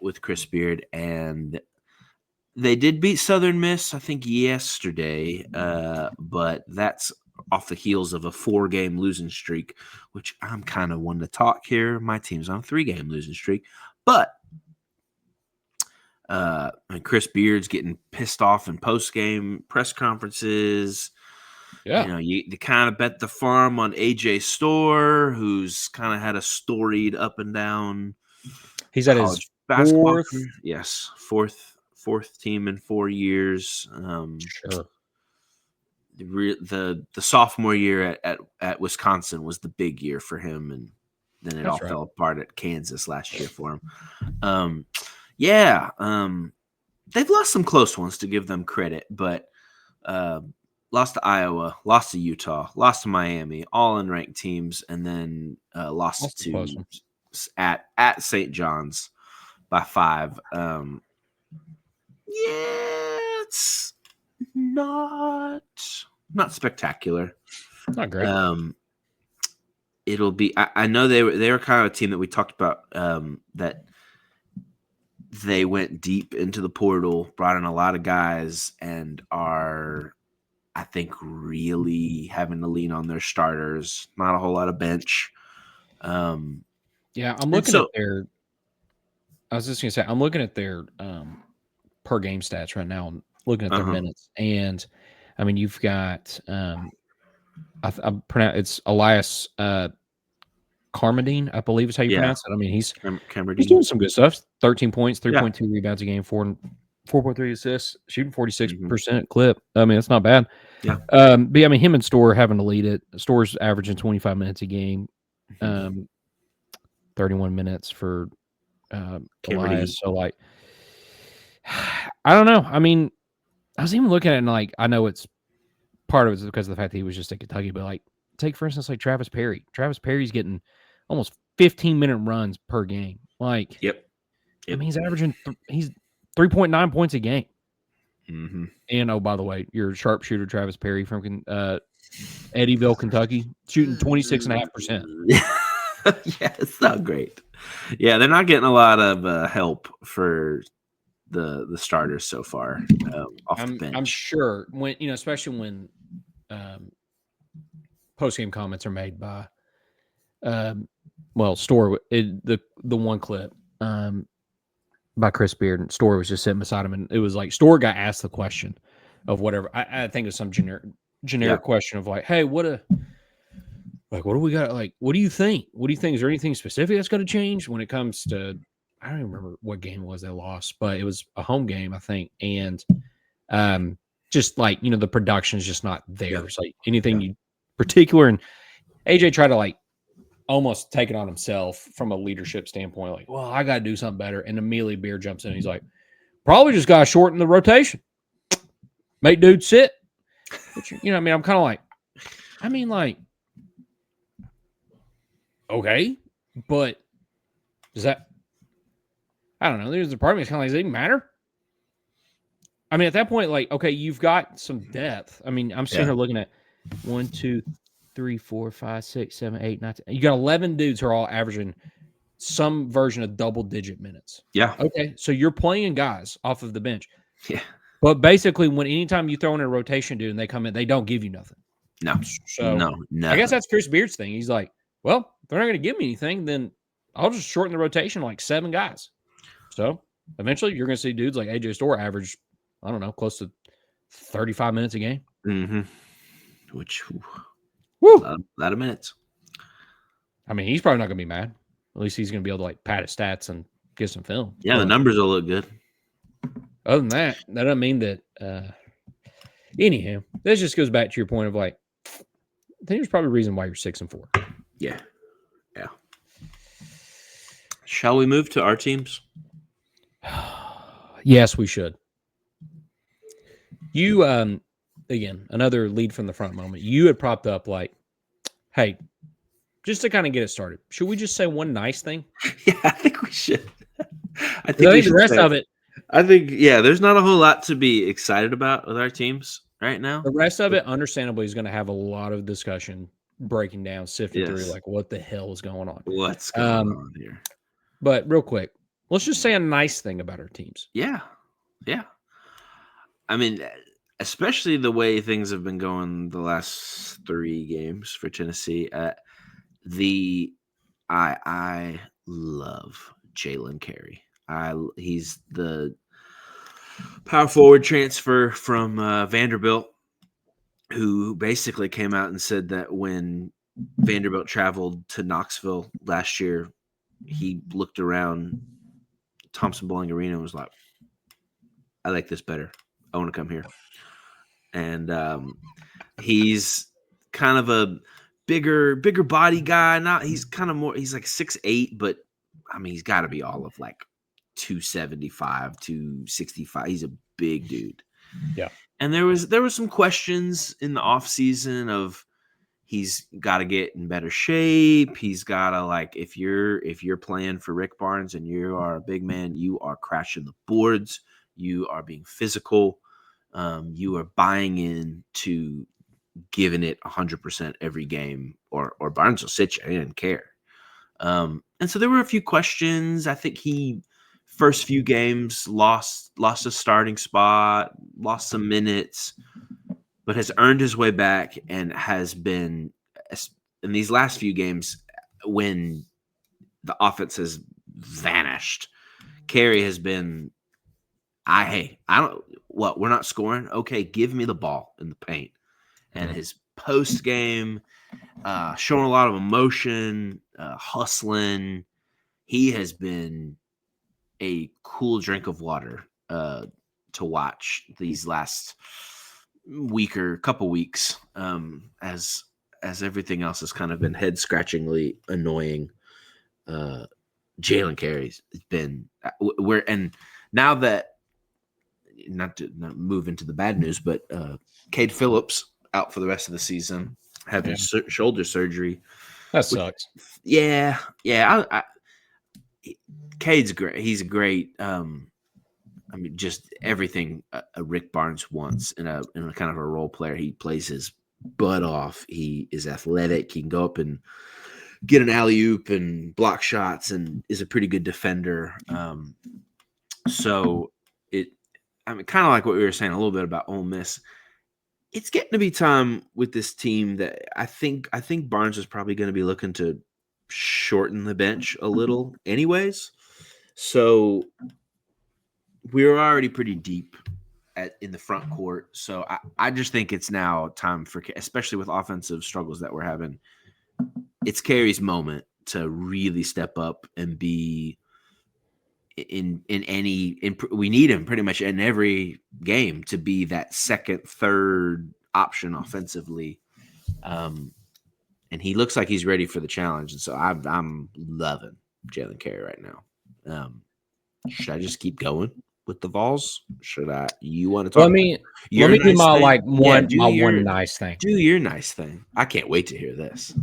with Chris Beard. And they did beat Southern Miss, I think, yesterday. But that's off the heels of a 4-game losing streak, which I'm kind of one to talk here. My team's on a 3-game losing streak. But and Chris Beard's getting pissed off in post-game press conferences. Yeah. You kind of bet the farm on AJ Storr, who's kind of had a storied up and down. He's at his basketball fourth. career. Yes, fourth team in 4 years. Sure. The sophomore year at Wisconsin was the big year for him, and then it all fell apart at Kansas last year for him. They've lost some close ones, to give them credit, but lost to Iowa, lost to Utah, lost to Miami, all unranked teams, and then lost to at St. John's by 5. It's not spectacular. Not great. It'll be. I know they were kind of a team that we talked about that. They went deep into the portal, brought in a lot of guys, and are, I think, really having to lean on their starters. Not a whole lot of bench. I'm looking at their. I was just gonna say, I'm looking at their per game stats right now. I'm looking at their minutes, and I mean, you've got it's Elias Carmodine, I believe is how you pronounce it. I mean, he's doing some good stuff. 13 points, 3.2 rebounds a game, 4.3 assists, shooting 46% clip. I mean, that's not bad. Yeah. But I mean, him and Storr having to lead it. Storr's averaging 25 minutes a game, 31 minutes for Elias. So, like, I don't know. I mean, I was even looking at it and, like, I know it's part of it is because of the fact that he was just at Kentucky, but, like, take, for instance, like Travis Perry. Travis Perry's getting almost 15-minute runs per game. Like, yep. I mean, he's averaging he's 3.9 points a game. Mm-hmm. And oh, by the way, your sharpshooter Travis Perry from Eddyville, Kentucky, shooting 26.5%. Yeah, it's not great. Yeah, they're not getting a lot of help for the starters so far off the bench. I'm sure when especially when post game comments are made by Storr, the one clip by Chris Beard, and Storr was just sitting beside him, and it was like Storr got asked the question of whatever. I think it's some generic question of like, hey, what do we got? Like, what do you think? What do you think? Is there anything specific that's going to change when it comes to? I don't even remember what game it was they lost, but it was a home game, I think, and just like the production is just not there. It's like anything you particular, and AJ tried to like almost take it on himself from a leadership standpoint. Like, well, I got to do something better. And immediately Beer jumps in. And he's like, probably just got to shorten the rotation. Make dudes sit. Which, you know, I mean, I'm kind of like, okay, but does that, I don't know. There's a part of me that's kind of like, does it even matter? I mean, at that point, like, okay, you've got some depth. I mean, I'm sitting here looking at 1, 2, 3, 4, 5, 6, 7, 8, 9, 10. You got 11 dudes who are all averaging some version of double-digit minutes. Yeah. Okay, so you're playing guys off of the bench. Yeah. But basically, anytime you throw in a rotation dude and they come in, they don't give you nothing. No. So no. I guess that's Chris Beard's thing. He's like, well, if they're not going to give me anything, then I'll just shorten the rotation like 7 guys. So eventually, you're going to see dudes like AJ Storr average, I don't know, close to 35 minutes a game. Mm-hmm. Which, woo, a lot of minutes. I mean, he's probably not going to be mad. At least he's going to be able to like pad his stats and get some film. Yeah, the numbers will look good. Other than that, that doesn't mean that. Anyhow, this just goes back to your point of like, I think there's probably a reason why you're 6-4. Yeah. Shall we move to our teams? Yes, we should. You, again, another lead from the front moment. You had propped up like, hey, just to kind of get it started, should we just say one nice thing? Yeah, I think we should. I think the rest of it. I think, there's not a whole lot to be excited about with our teams right now. The rest of it, understandably, is going to have a lot of discussion, breaking down, sifting through, like, what the hell is going on? What's going on here? But real quick, let's just say a nice thing about our teams. Yeah. I mean, especially the way things have been going the last 3 games for Tennessee. I love Jalen Carey. He's the power forward transfer from Vanderbilt, who basically came out and said that when Vanderbilt traveled to Knoxville last year, he looked around Thompson Bowling Arena and was like, I like this better. I want to come here. And he's kind of a bigger body guy. He's like 6'8", but I mean, he's got to be all of like 275, 265. He's a big dude. Yeah. And there was some questions in the offseason of he's got to get in better shape. He's got to, like, if you're playing for Rick Barnes and you are a big man, you are crashing the boards. You are being physical. You are buying into giving it 100% every game, or Barnes will sit you. He didn't care. And so there were a few questions. I think he first few games lost a starting spot, lost some minutes, but has earned his way back and has been, in these last few games when the offense has vanished, Carey has been, we're not scoring. Okay, give me the ball in the paint. And his post game, showing a lot of emotion, hustling. He has been a cool drink of water to watch these last couple weeks, as everything else has kind of been head scratchingly annoying. Jalen Carey's been and now that, not to move into the bad news, but Cade Phillips out for the rest of the season, having shoulder surgery. That sucks. Yeah. Cade's great. He's great. I mean, just everything a Rick Barnes wants in a kind of a role player. He plays his butt off. He is athletic. He can go up and get an alley-oop and block shots, and is a pretty good defender. So kind of like what we were saying a little bit about Ole Miss. It's getting to be time with this team that I think Barnes is probably going to be looking to shorten the bench a little anyways. So we're already pretty deep in the front court. So I just think it's now time for, especially with offensive struggles that we're having, it's Carey's moment to really step up and be we need him pretty much in every game to be that second, third option offensively. and he looks like he's ready for the challenge. And so I'm loving Jalen Carey right now. Should I just keep going with the Vols? Should I? You want to talk? Let me Your do nice my thing? one nice thing. Do your nice thing. I can't wait to hear this.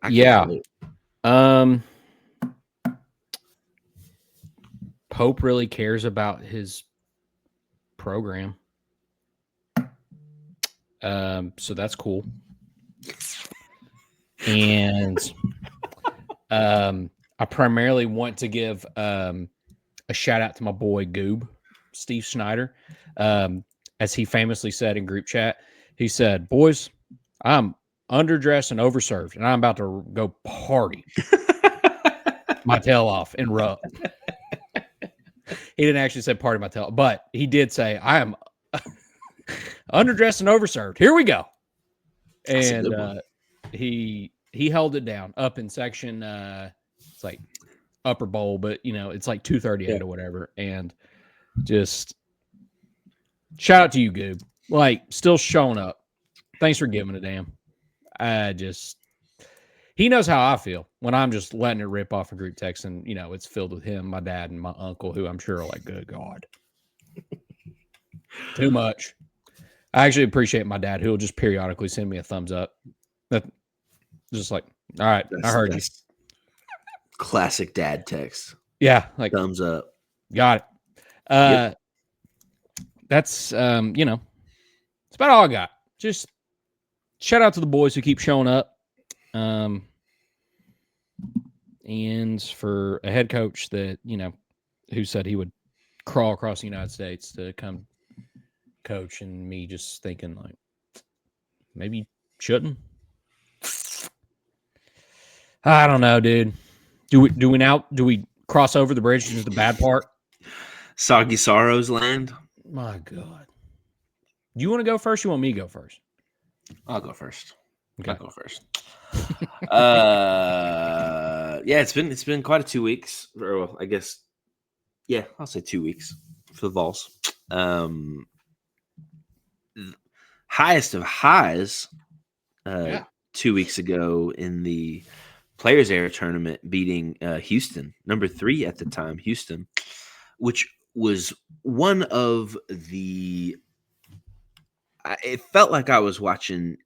I Yeah. can't wait. Pope really cares about his program. So that's cool. And I primarily want to give a shout out to my boy Goob, Steve Schneider. As he famously said in group chat, he said, "Boys, I'm underdressed and overserved, and I'm about to go party my tail off and rub." He didn't actually say party my tail, but he did say, "I am underdressed and overserved. Here we go." And he held it down up in section. It's like upper bowl, but it's like 238 or whatever. And just shout out to you, Goob. Like, still showing up. Thanks for giving a damn. He knows how I feel when I'm just letting it rip off a group text, and it's filled with him, my dad, and my uncle, who I'm sure are like, good God, too much. I actually appreciate my dad, who will just periodically send me a thumbs up. That just like, all right, I heard you. Classic dad text. Yeah, like thumbs up. Got it. Yep. That's it's about all I got. Just shout out to the boys who keep showing up. And for a head coach that, who said he would crawl across the United States to come coach, and me just thinking like, maybe shouldn't. I don't know, dude. Do we cross over the bridge into the bad part? Soggy Sorrows land. My God. Do you want to go first? You want me to go first? I'll go first. Okay. I'll go first. Yeah, it's been quite a 2 weeks. Or, well, I guess, yeah, I'll say 2 weeks for the Vols. Highest of highs 2 weeks ago in the Players Era tournament, beating Houston, number 3 at the time, Houston, which was one of the. It felt like I was watching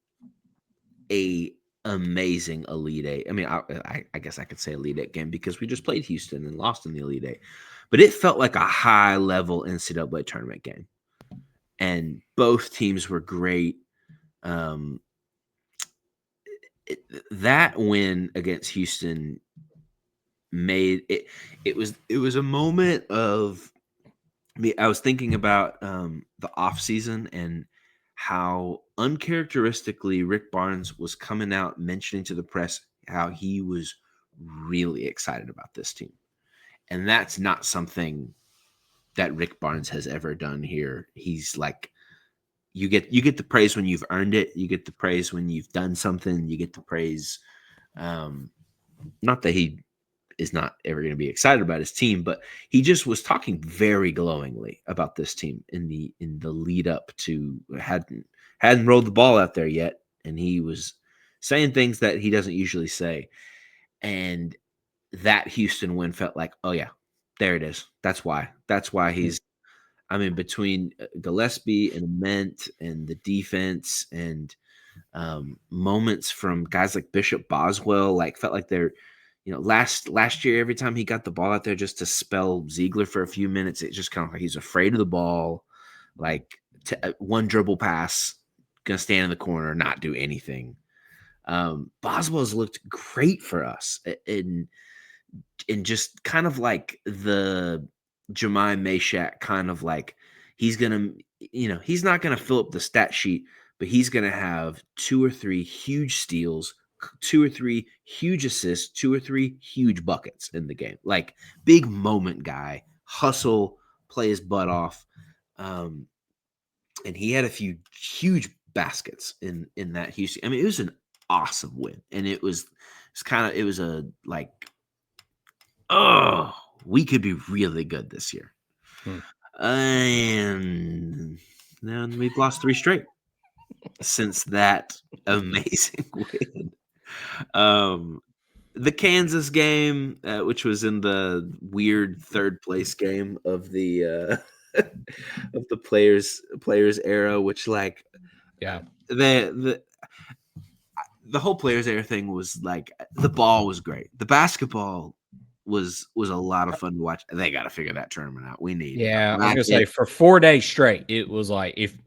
a amazing Elite Eight. I mean, I guess I could say Elite Eight game because we just played Houston and lost in the Elite Eight, but it felt like a high level NCAA tournament game, and both teams were great. That win against Houston made it. It was a moment of me. I was thinking about the off season and how uncharacteristically Rick Barnes was coming out mentioning to the press how he was really excited about this team. And that's not something that Rick Barnes has ever done here. He's like, you get the praise when you've earned it. You get the praise when you've done something. You get the praise. Not that he is not ever going to be excited about his team, but he just was talking very glowingly about this team in the lead up to hadn't rolled the ball out there yet, and he was saying things that he doesn't usually say. And that Houston win felt like, oh yeah, there it is. That's why he's. I mean, between Gillespie and Ment and the defense and moments from guys like Bishop Boswell, like felt like they're. Last year, every time he got the ball out there just to spell Ziegler for a few minutes, it just kind of like he's afraid of the ball. Like one dribble pass, gonna stand in the corner, not do anything. Boswell's looked great for us, and just kind of like the Jemai Meshack kind of like he's gonna, he's not gonna fill up the stat sheet, but he's gonna have 2 or 3 huge steals, 2 or 3 huge assists, 2 or 3 huge buckets in the game. Like big moment guy, hustle, play his butt off. And he had a few huge baskets in that Houston. I mean, it was an awesome win. And it was a like, oh, we could be really good this year. And then we've lost 3 straight since that amazing win. The Kansas game, which was in the weird third place game of the of the players era, which like Yeah. The whole players era thing was like the ball was great. The basketball was a lot of fun to watch. They got to figure that tournament out. We need Yeah. a I was gonna say racket. for 4 days straight, it was like if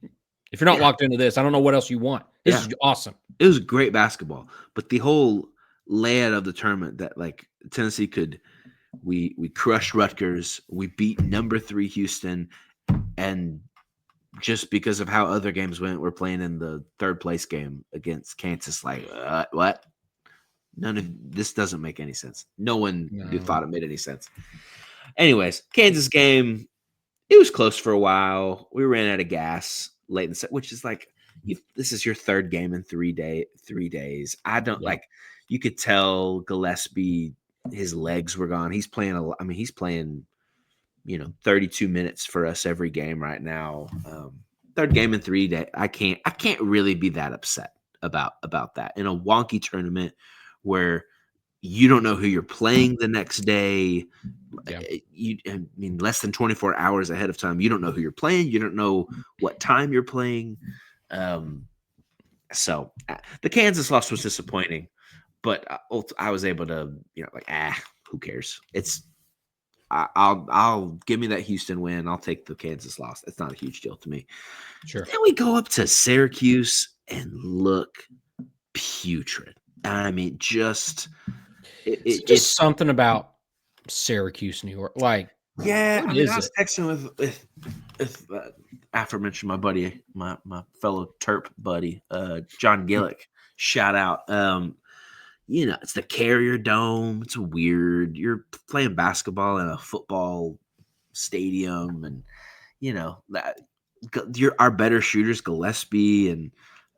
you're not Yeah, locked into this, I don't know what else you want. This yeah. is awesome. It was great basketball, but the whole layout of the tournament that like Tennessee could we crushed Rutgers, we beat number 3 Houston, and just because of how other games went, we're playing in the third place game against Kansas. Like what? None of this doesn't make any sense. No one No. thought it made any sense. Anyways, Kansas game, it was close for a while. We ran out of gas late in the set, which is like this is your third game in 3 days. I don't Yeah. like. You could tell Gillespie, his legs were gone. He's playing he's playing 32 minutes for us every game right now. Third game in 3 days. I can't really be that upset about that in a wonky tournament where you don't know who you're playing the next day. Yeah. I mean, less than 24 hours ahead of time, you don't know who you're playing. You don't know what time you're playing. So the Kansas loss was disappointing, but I was able to, who cares? I'll give me that Houston win. I'll take the Kansas loss. It's not a huge deal to me. Sure. Then we go up to Syracuse and look putrid. I mean, It's something about Syracuse, New York. Like, yeah. what I mean, is I was it? texting with aforementioned my buddy, my fellow Terp buddy, John Gillick. Shout out. It's the Carrier Dome. It's weird. You're playing basketball in a football stadium, and our better shooters, Gillespie and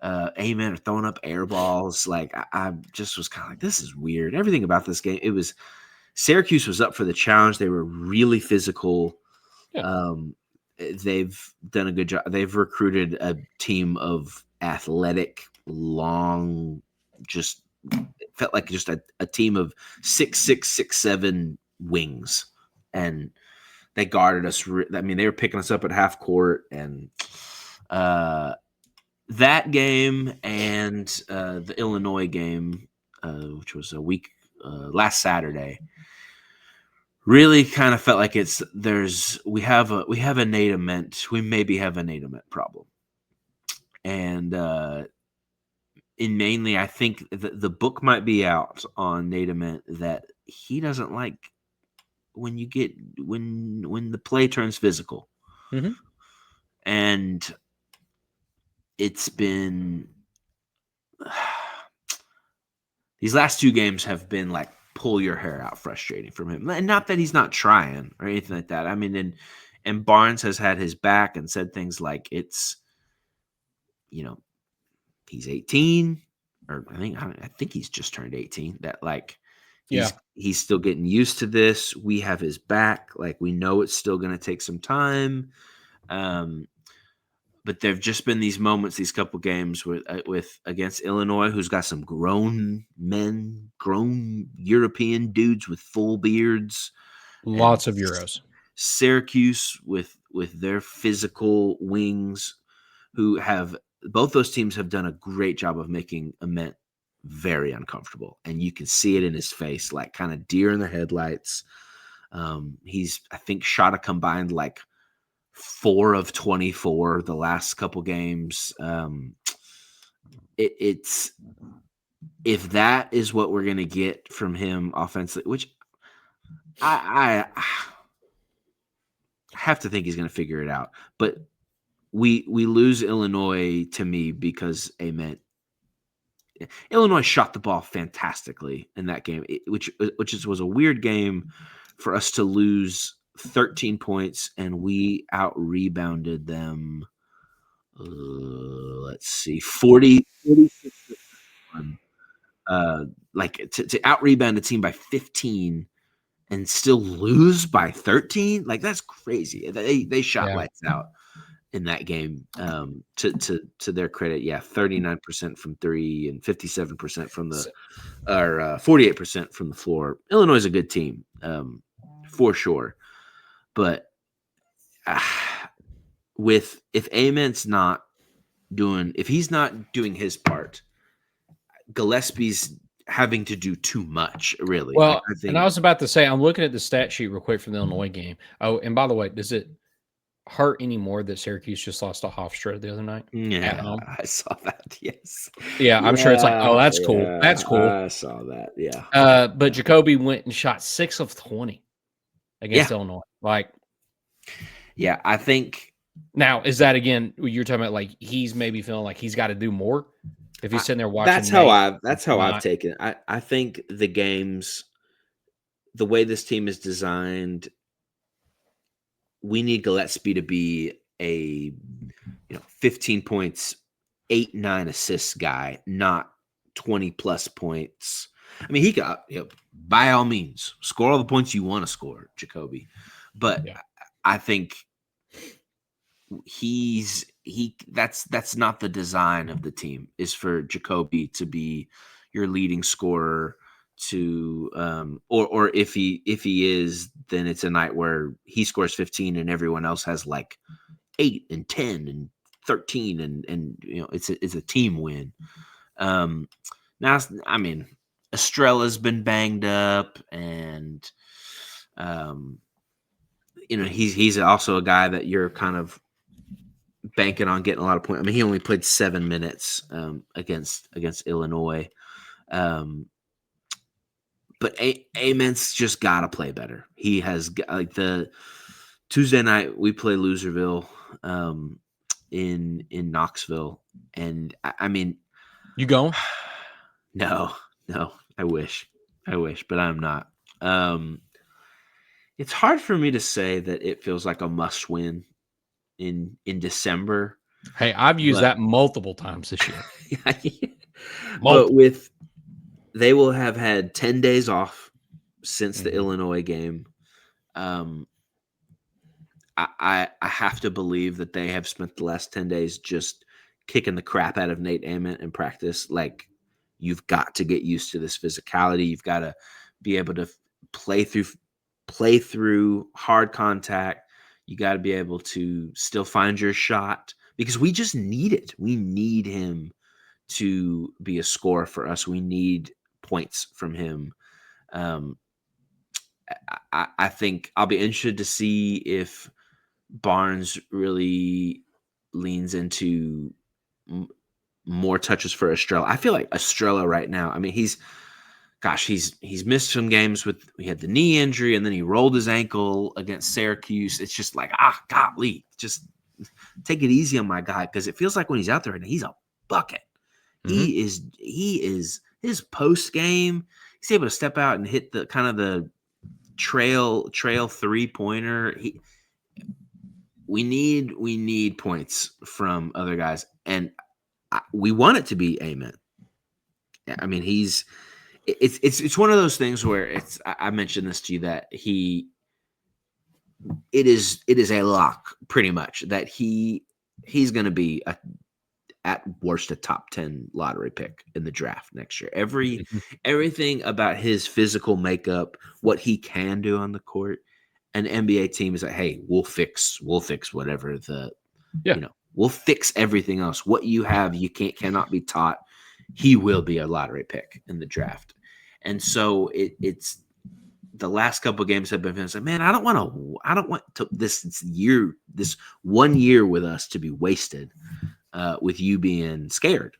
Amen, are throwing up air balls. Like I just was kind of like, this is weird. Everything about this game, Syracuse was up for the challenge. They were really physical. Yeah. They've done a good job. They've recruited a team of athletic, long, just felt like just a team of 6'6", 6'7" wings, and they guarded us. I mean, they were picking us up at half court, and that game and the Illinois game, which was a week last Saturday, really kind of felt like we maybe have a Natement problem, and mainly I think the book might be out on Natement that he doesn't like when the play turns physical. Mm-hmm. And it's been these last 2 games have been like pull your hair out frustrating from him. And not that he's not trying or anything like that. I mean, and Barnes has had his back and said things like it's, he's 18, or I think he's just turned 18. That like he's still getting used to this. We have his back. Like we know it's still going to take some time. But there've just been these moments, these couple games with against Illinois, who's got some grown European dudes with full beards, Lots of Euros. Syracuse with their physical wings, who have both those teams have done a great job of making Ament very uncomfortable, and you can see it in his face, like kind of deer in the headlights. He's I think shot a combined like 4 of 24 the last couple games. It's if that is what we're gonna get from him offensively, which I have to think he's gonna figure it out. But we lose Illinois to me because Illinois shot the ball fantastically in that game, which was a weird game for us to lose 13 points, and we out rebounded them. Let's see, 46 to 1. Like to out rebound a team by 15 and still lose by 13. Like that's crazy. They shot lights out, in that game. To their credit, 39% from three and 57% from the, or 48% from the floor. Illinois is a good team, for sure, but if he's not doing his part, Gillespie's having to do too much, really. Well, Like, I think, and I was about to say, I'm looking at the stat sheet real quick from the Illinois game. Oh, and by the way, does it hurt anymore that Syracuse just lost to Hofstra the other night at home? I saw that. Yes. Yeah, I'm sure it's like, oh, that's cool. Yeah, That's cool. I saw that. Yeah. But Gscbb went and shot 6 of 20 against Illinois. Like, yeah, I think. Now, is that, again, you're talking about like he's maybe feeling like he's got to do more if he's sitting there watching? That's how I've taken it. I think the games, the way this team is designed, we need Gillespie to be a 15 points, 8-9 assists guy, not 20 plus points. I mean, he got, by all means, score all the points you want to score, Gscbb. But I think that's not the design of the team, is for Gscbb to be your leading scorer, to or if he is, then it's a night where he scores 15 and everyone else has like 8 and 10 and 13 and it's a team win. Now, I mean, Estrella's been banged up, and he's also a guy that you're kind of banking on getting a lot of points. I mean, he only played 7 minutes against Illinois. But Ament's just got to play better. He has, like, the Tuesday night we play Loserville in Knoxville, and I mean, you going? No, I wish, but I'm not. It's hard for me to say that it feels like a must win in December. Hey, I've used that multiple times this year. But they will have had 10 days off since the Illinois game. I have to believe that they have spent the last 10 days just kicking the crap out of Nate Ament in practice. Like, you've got to get used to this physicality. You've got to be able to play through hard contact. You got to be able to still find your shot, because we just need it. We need him to be a scorer for us. We need points from him. I think I'll be interested to see if Barnes really leans into more touches for Estrella. I feel like Estrella right now, I mean, he's missed some games he had the knee injury, and then he rolled his ankle against Syracuse. It's just like, golly, just take it easy on my guy, because it feels like when he's out there, he's a bucket. Mm-hmm. He is his post game. He's able to step out and hit the kind of the trail 3-pointer. We need points from other guys, and we want it to be Ament. I mean, it's one of those things where I mentioned this to you, that it is a lock, pretty much, that he's going to be at worst a top 10 lottery pick in the draft next year. Everything about his physical makeup, what he can do on the court, an NBA team is like, hey, we'll fix whatever we'll fix everything else. What you have, you cannot be taught. He will be a lottery pick in the draft. And so it's the last couple of games have been like, man, I don't want this 1 year with us to be wasted with you being scared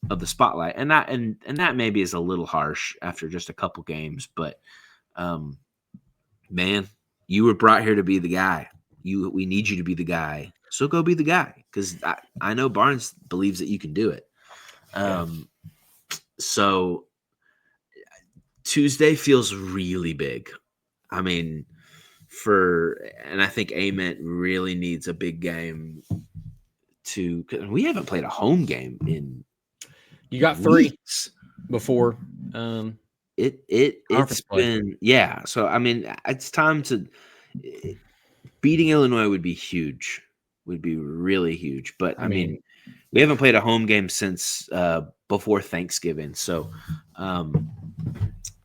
of the spotlight. And that maybe is a little harsh after just a couple games, but man, you were brought here to be the guy. We need you to be the guy. So go be the guy, because I know Barnes believes that you can do it. So Tuesday feels really big. I mean, and I think Ament really needs a big game we haven't played a home game in. You got 3 before. It's been, so I mean, it's time to. Beating Illinois would be huge. would be really huge. But I mean, we haven't played a home game since before Thanksgiving, so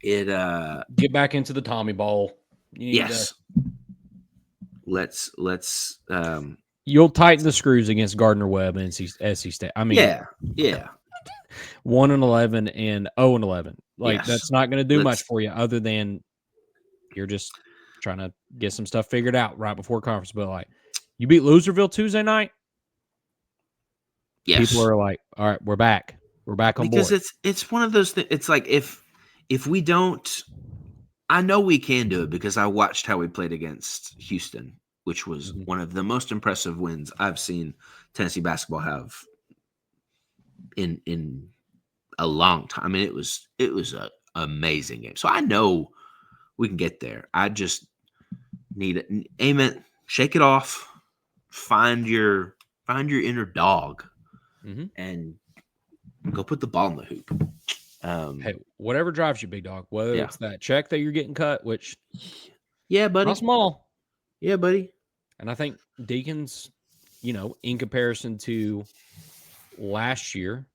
get back into the Tommy Bowl. Yes. Let's you'll tighten the screws against Gardner Webb and SC State. I mean, yeah. 1-11 and 0-11. Like Yes. that's not going to do much for you other than you're just trying to get some stuff figured out right before conference. But like you beat Loserville Tuesday night. Yes. People are like, all right, we're back. We're back on board. Because it's one of those things. It's like if we don't, I know we can do it because I watched how we played against Houston, which was one of the most impressive wins I've seen Tennessee basketball have in a long time. I mean, it was an amazing game. So I know we can get there. I just need it. Aim it, shake it off, find your inner dog, and go put the ball in the hoop. Hey, whatever drives you, big dog. Whether it's that check that you're getting cut, which buddy, not small. Yeah, buddy. And I think Deacons, in comparison to last year,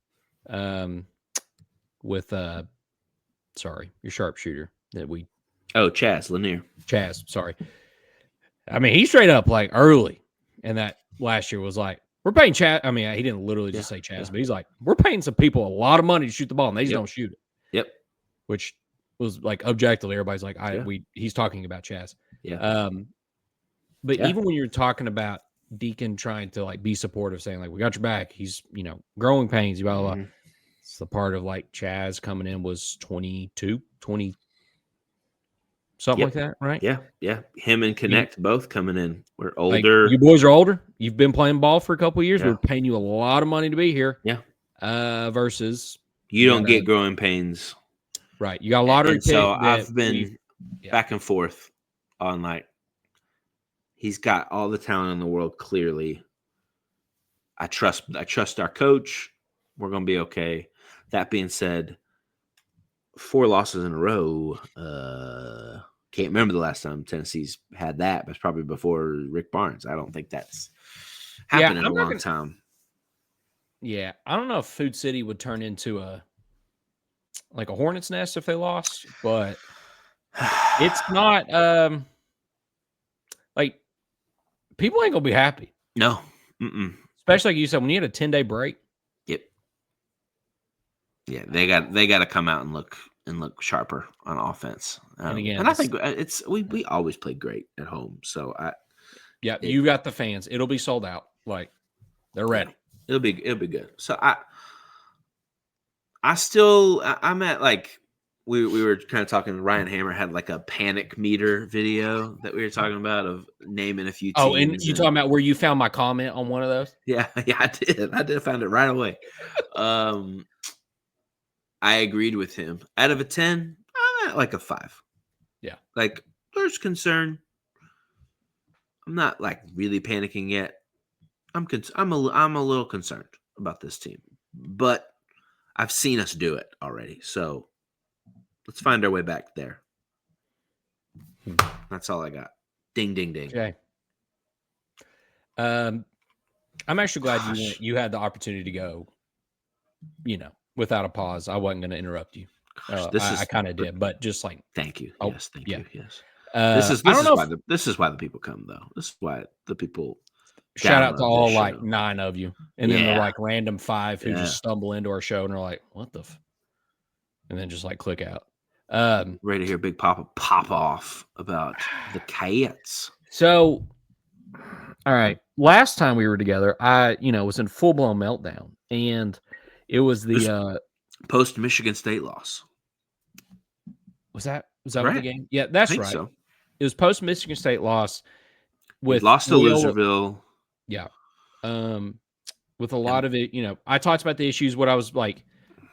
with your sharpshooter that we Chaz Lanier. Sorry. I mean, he straight up like early, and that last year was like, we're paying Chaz. I mean, he didn't literally just say Chaz, but he's like, we're paying some people a lot of money to shoot the ball, and they just don't shoot it. Yep. Which was like objectively, everybody's like, he's talking about Chaz. Yeah. But even when you're talking about Deacon trying to like be supportive, saying like, we got your back, he's growing pains, blah blah blah. It's the part of like Chaz coming in was 22, 20, something like that, right? Yeah. Him and Connect both coming in. We're older. Like, you boys are older. You've been playing ball for a couple of years. We're paying you a lot of money to be here. Yeah. Versus you don't get growing pains. Right. You got a lottery pick. So I've been back and forth on like, he's got all the talent in the world. Clearly, I trust our coach. We're going to be okay. That being said, 4 losses in a row. Can't remember the last time Tennessee's had that, but it's probably before Rick Barnes. I don't think that's happened in a long time. Yeah, I don't know if Food City would turn into a hornet's nest if they lost, but it's not. Like people ain't gonna be happy. No, especially like you said when you had a 10-day break. Yep. Yeah, they got to come out and look sharper on offense. And I think we always play great at home. So you got the fans. It'll be sold out. Like they're ready. It'll be good. So I'm at like we were kind of talking. Ryan Hammer had like a panic meter video that we were talking about of naming a few teams. Oh, and you talking about where you found my comment on one of those? Yeah, I did. I found it right away. I agreed with him. Out of a 10, I'm at like a 5. Yeah, like there's concern. I'm not like really panicking yet. I'm a little concerned about this team, but I've seen us do it already. So let's find our way back there. That's all I got. Ding, ding, ding. Okay. I'm actually glad you had the opportunity to go, without a pause. I wasn't going to interrupt you. I kind of did, but just like, thank you. Yes. Thank you. Yes. This is why the people come though. This is why the people shout out to all like 9 of you. And then the like random 5 who just stumble into our show and are like, what the and then just like click out. Ready to hear Big Papa pop off about the Cayuts. So, all right. Last time we were together, I, was in full blown meltdown, and it was the post Michigan State loss. Was that right? The game? Yeah, that's right. So. It was post Michigan State loss. We lost to Loserville. Yeah. With a lot of it, I talked about the issues, what I was like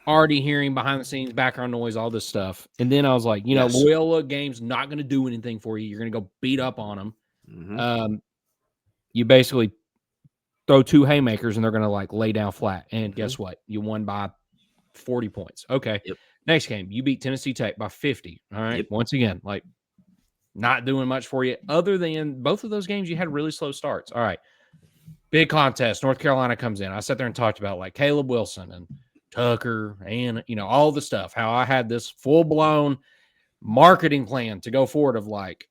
already hearing behind the scenes, background noise, all this stuff. And then I was like, Loyola game's not going to do anything for you. You're going to go beat up on them. Mm-hmm. You basically throw 2 haymakers and they're going to like lay down flat. And guess what? You won by 40 points. Okay. Yep. Next game, you beat Tennessee Tech by 50. All right. Yep. Once again, like not doing much for you other than both of those games. You had really slow starts. All right. Big contest. North Carolina comes in. I sat there and talked about like Caleb Wilson and Tucker and, all the stuff, how I had this full blown marketing plan to go forward of like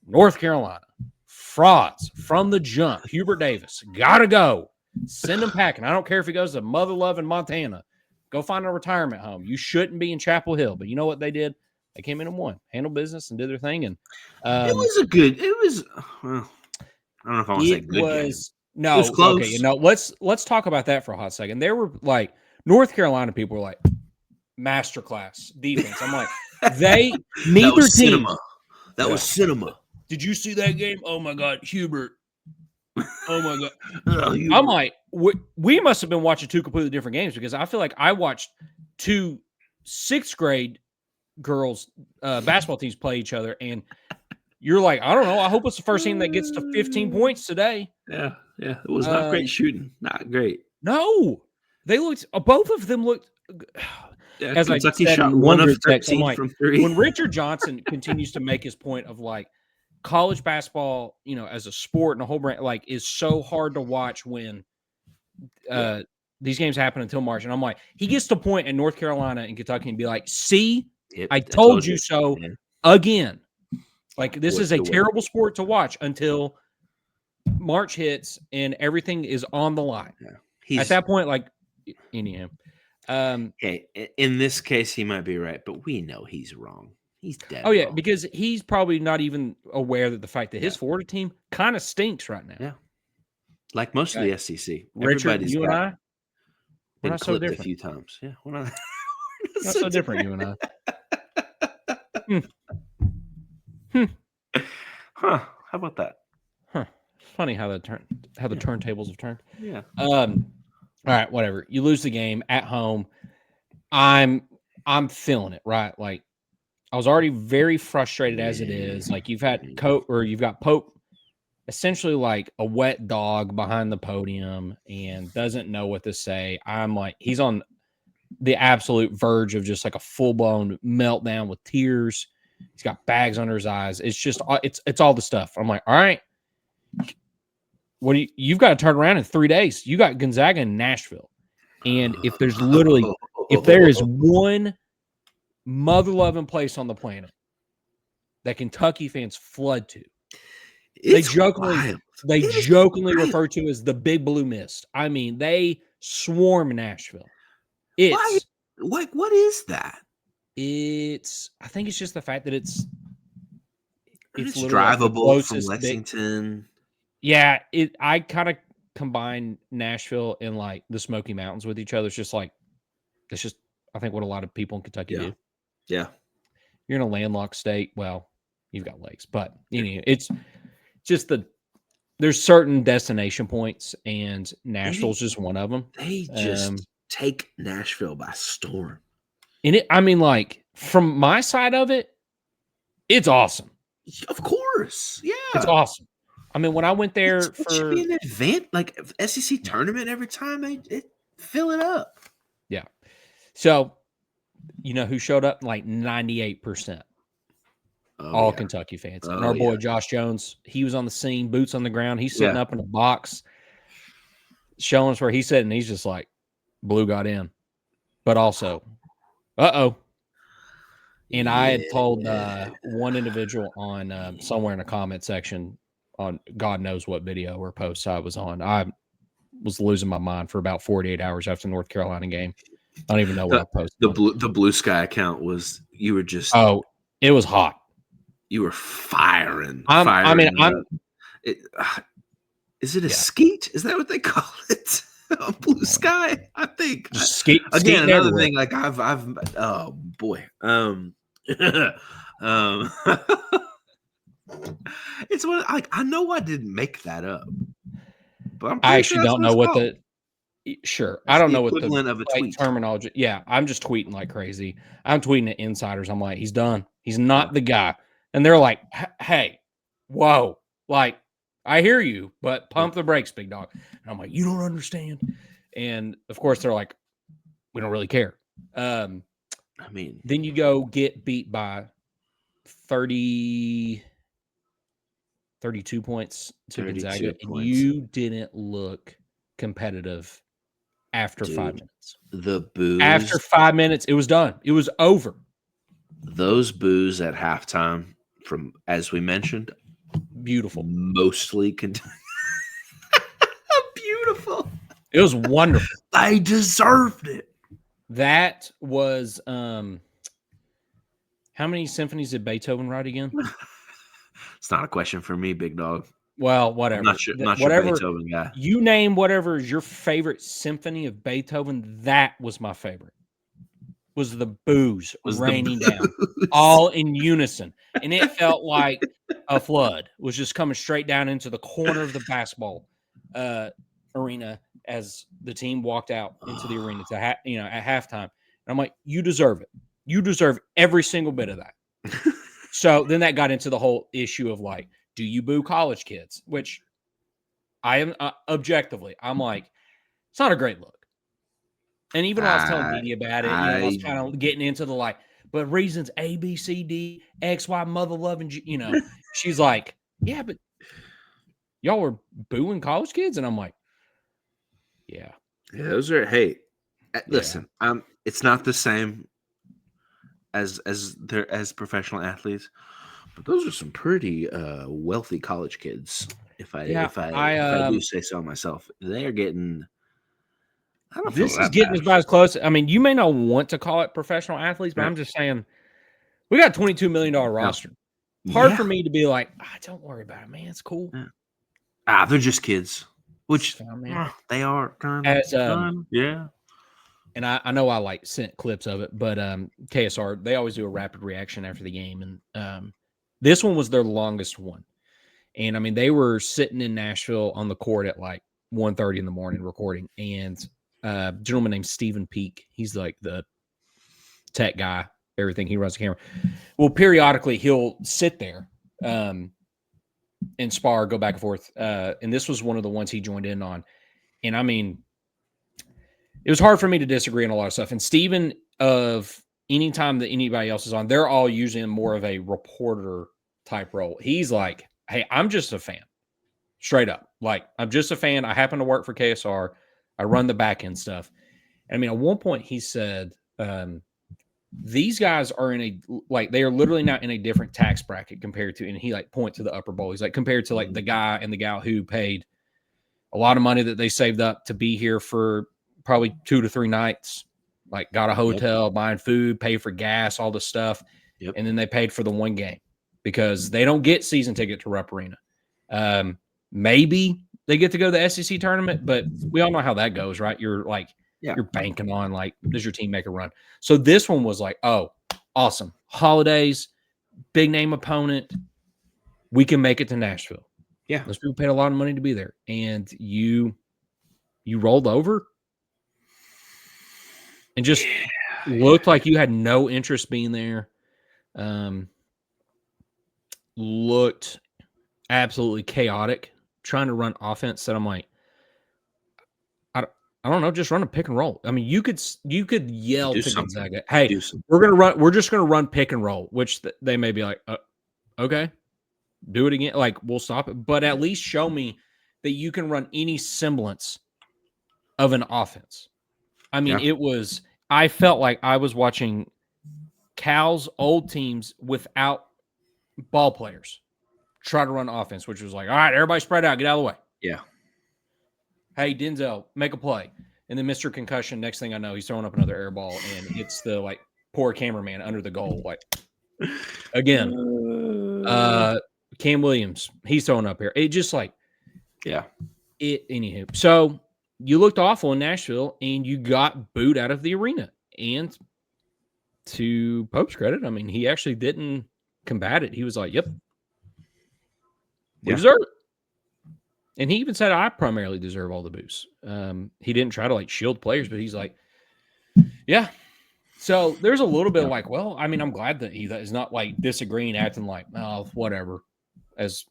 North Carolina frauds from the jump. Hubert Davis got to go. Send him packing. I don't care if he goes to mother loving Montana. Go find a retirement home. You shouldn't be in Chapel Hill. But you know what they did? They came in and won, handled business, and did their thing. And it was well, I don't know if I want to say good game. No, it was close. Okay, let's talk about that for a hot second. There were like North Carolina people were like masterclass defense. I'm like, neither team. Cinema. That was cinema. Did you see that game? Oh my God, Hubert. Oh my God. I'm like, we must have been watching two completely different games because I feel like I watched two 6th grade girls basketball teams play each other, and you're like, I don't know. I hope it's the first team that gets to 15 points today. Yeah. It was not great shooting. Not great. No, they looked. Both of them looked. Yeah, as Kentucky I said, shot 1 of 13 from 3. When Richard Johnson continues to make his point of like college basketball, as a sport and a whole brand, like is so hard to watch when these games happen until March. And I'm like, he gets to point in North Carolina and Kentucky and be like, see, I told you so again. Like, this is a terrible sport to watch until March hits and everything is on the line. Yeah. At that point, like, anyhow. Okay, in this case, he might be right, but we know he's wrong. He's dead. Oh, yeah, wrong. because he's probably not even aware that the fact that his Florida team kind of stinks right now. Yeah. Like most of the SEC. Richard, you and I, we're not so different. A few times. Yeah, we're not so different, you and I. Huh. How about that? Huh. Funny how the turntables have turned. Yeah. All right, whatever. You lose the game at home. I'm feeling it, right? Like, I was already very frustrated as it is. Like, you've got Pope essentially like a wet dog behind the podium and doesn't know what to say. I'm like, he's on the absolute verge of just like a full-blown meltdown with tears. He's got bags under his eyes. It's just, it's all the stuff. I'm like, all right, you've got to turn around in 3 days. You got Gonzaga and Nashville. And if there is one mother-loving place on the planet that Kentucky fans flood to, they jokingly refer to as the Big Blue Mist. I mean, they swarm Nashville. What is that? I think it's just the fact that it's drivable from Lexington. Yeah, I kind of combine Nashville and like the Smoky Mountains with each other. It's just I think what a lot of people in Kentucky do. Yeah. You're in a landlocked state. Well, you've got lakes, but it's just there's certain destination points, and Nashville's just one of them. They just take Nashville by storm. And like from my side of it, it's awesome. Of course. Yeah. It's awesome. I mean, when I went there it should be an event, like SEC tournament every time they fill it up. Yeah. So, you know who showed up? Like 98%. All Kentucky fans. And our boy Josh Jones, he was on the scene, boots on the ground. He's sitting up in a box, showing us where he's sitting. He's just like, Blue got in. But also, and I had told one individual on somewhere in the comment section on God knows what video or post I was on. I was losing my mind for about 48 hours after the North Carolina game. I don't even know what I posted. The Blue Sky account was, you were just... Oh, it was hot. You were firing. Is it a skeet? Is that what they call it? On Blue Sky, I think. Skeet again, another thing. Like I've. Oh boy. It's what I know. I didn't make that up, but I actually don't know what the. Sure, I don't know what the equivalent of a tweet terminology. Yeah, I'm just tweeting like crazy. I'm tweeting at insiders. I'm like, he's done. He's not the guy. And they're like, hey, whoa, like, I hear you, but pump the brakes, big dog. And I'm like, you don't understand. And, of course, they're like, we don't really care. Then you go get beat by 30. 32 points to 32 Gonzaga, and points. you didn't look competitive after Dude, 5 minutes. The boos. After 5 minutes, it was done. It was over. Those boos at halftime, from as we mentioned, Beautiful. mostly beautiful. It was wonderful. I deserved it. That was how many symphonies did Beethoven write again? It's not a question for me, big dog. Well, whatever. I'm not sure Whatever Beethoven guy. you name, whatever is your favorite symphony of Beethoven, that was my favorite. Was the boos raining down, all in unison, and it felt like a flood was just coming straight down into the corner of the basketball arena as the team walked out into the arena to at halftime. And I'm like, you deserve it. You deserve every single bit of that. So then that got into the whole issue of like, do you boo college kids? Which I am objectively, I'm like, it's not a great look. And even when I was telling Dee about it, I was kind of getting into the like, but reasons A, B, C, D, X, Y, mother loving, she's like, yeah, but y'all were booing college kids, and I'm like, yeah, those are. Hey, listen, it's not the same as professional athletes, but those are some pretty wealthy college kids. If I do say so myself, they are getting. This is getting about as close. I mean, you may not want to call it professional athletes, but I'm just saying we got a $22 million roster. Hard for me to be like, don't worry about it, man. It's cool. Yeah. They're just kids, which they are. Yeah. And I know I like sent clips of it, but KSR, they always do a rapid reaction after the game. And this one was their longest one. And I mean, they were sitting in Nashville on the court at like 1:30 in the morning recording. And a gentleman named Stephen Peak, he's like the tech guy, everything. He runs the camera. Well, periodically he'll sit there and spar, go back and forth. And this was one of the ones he joined in on. And I mean, it was hard for me to disagree on a lot of stuff. And Stephen, of any time that anybody else is on, they're all usually in more of a reporter type role. He's like, hey, I'm just a fan. Straight up. Like, I'm just a fan. I happen to work for KSR. I run the back end stuff. And I mean, at one point he said, these guys are they are literally not in a different tax bracket compared to, and he like point to the upper bowl. He's like, compared to like the guy and the gal who paid a lot of money that they saved up to be here for probably 2 to 3 nights, like got a hotel, buying food, pay for gas, all this stuff. Yep. And then they paid for the one game because they don't get season ticket to Rupp Arena. Maybe they get to go to the SEC tournament, but we all know how that goes, right? You're like, you're banking on like, does your team make a run? So this one was like, oh, awesome. Holidays, big name opponent. We can make it to Nashville. Yeah. Those people paid a lot of money to be there. And you rolled over and just looked like you had no interest being there. Looked absolutely chaotic, trying to run offense that I'm like, I don't know, just run a pick and roll. I mean, you could yell to Gonzaga, hey, we're just gonna run pick and roll, which they may be like, okay, do it again. Like, we'll stop it, but at least show me that you can run any semblance of an offense. I mean, I felt like I was watching Cal's old teams without ball players try to run offense, which was like, all right, everybody spread out, get out of the way. Yeah. Hey, Denzel, make a play. And then Mr. Concussion, next thing I know, he's throwing up another air ball, and it's the like poor cameraman under the goal. Like, again, Cam Williams, he's throwing up here. It just like, anywho. So you looked awful in Nashville, and you got booed out of the arena. And to Pope's credit, I mean, he actually didn't combat it. He was like, yep, we deserve it. And he even said, I primarily deserve all the boos. He didn't try to like shield players, but he's like, yeah. So there's a little bit like, well, I mean, I'm glad that he is not like disagreeing, acting like, oh, whatever, as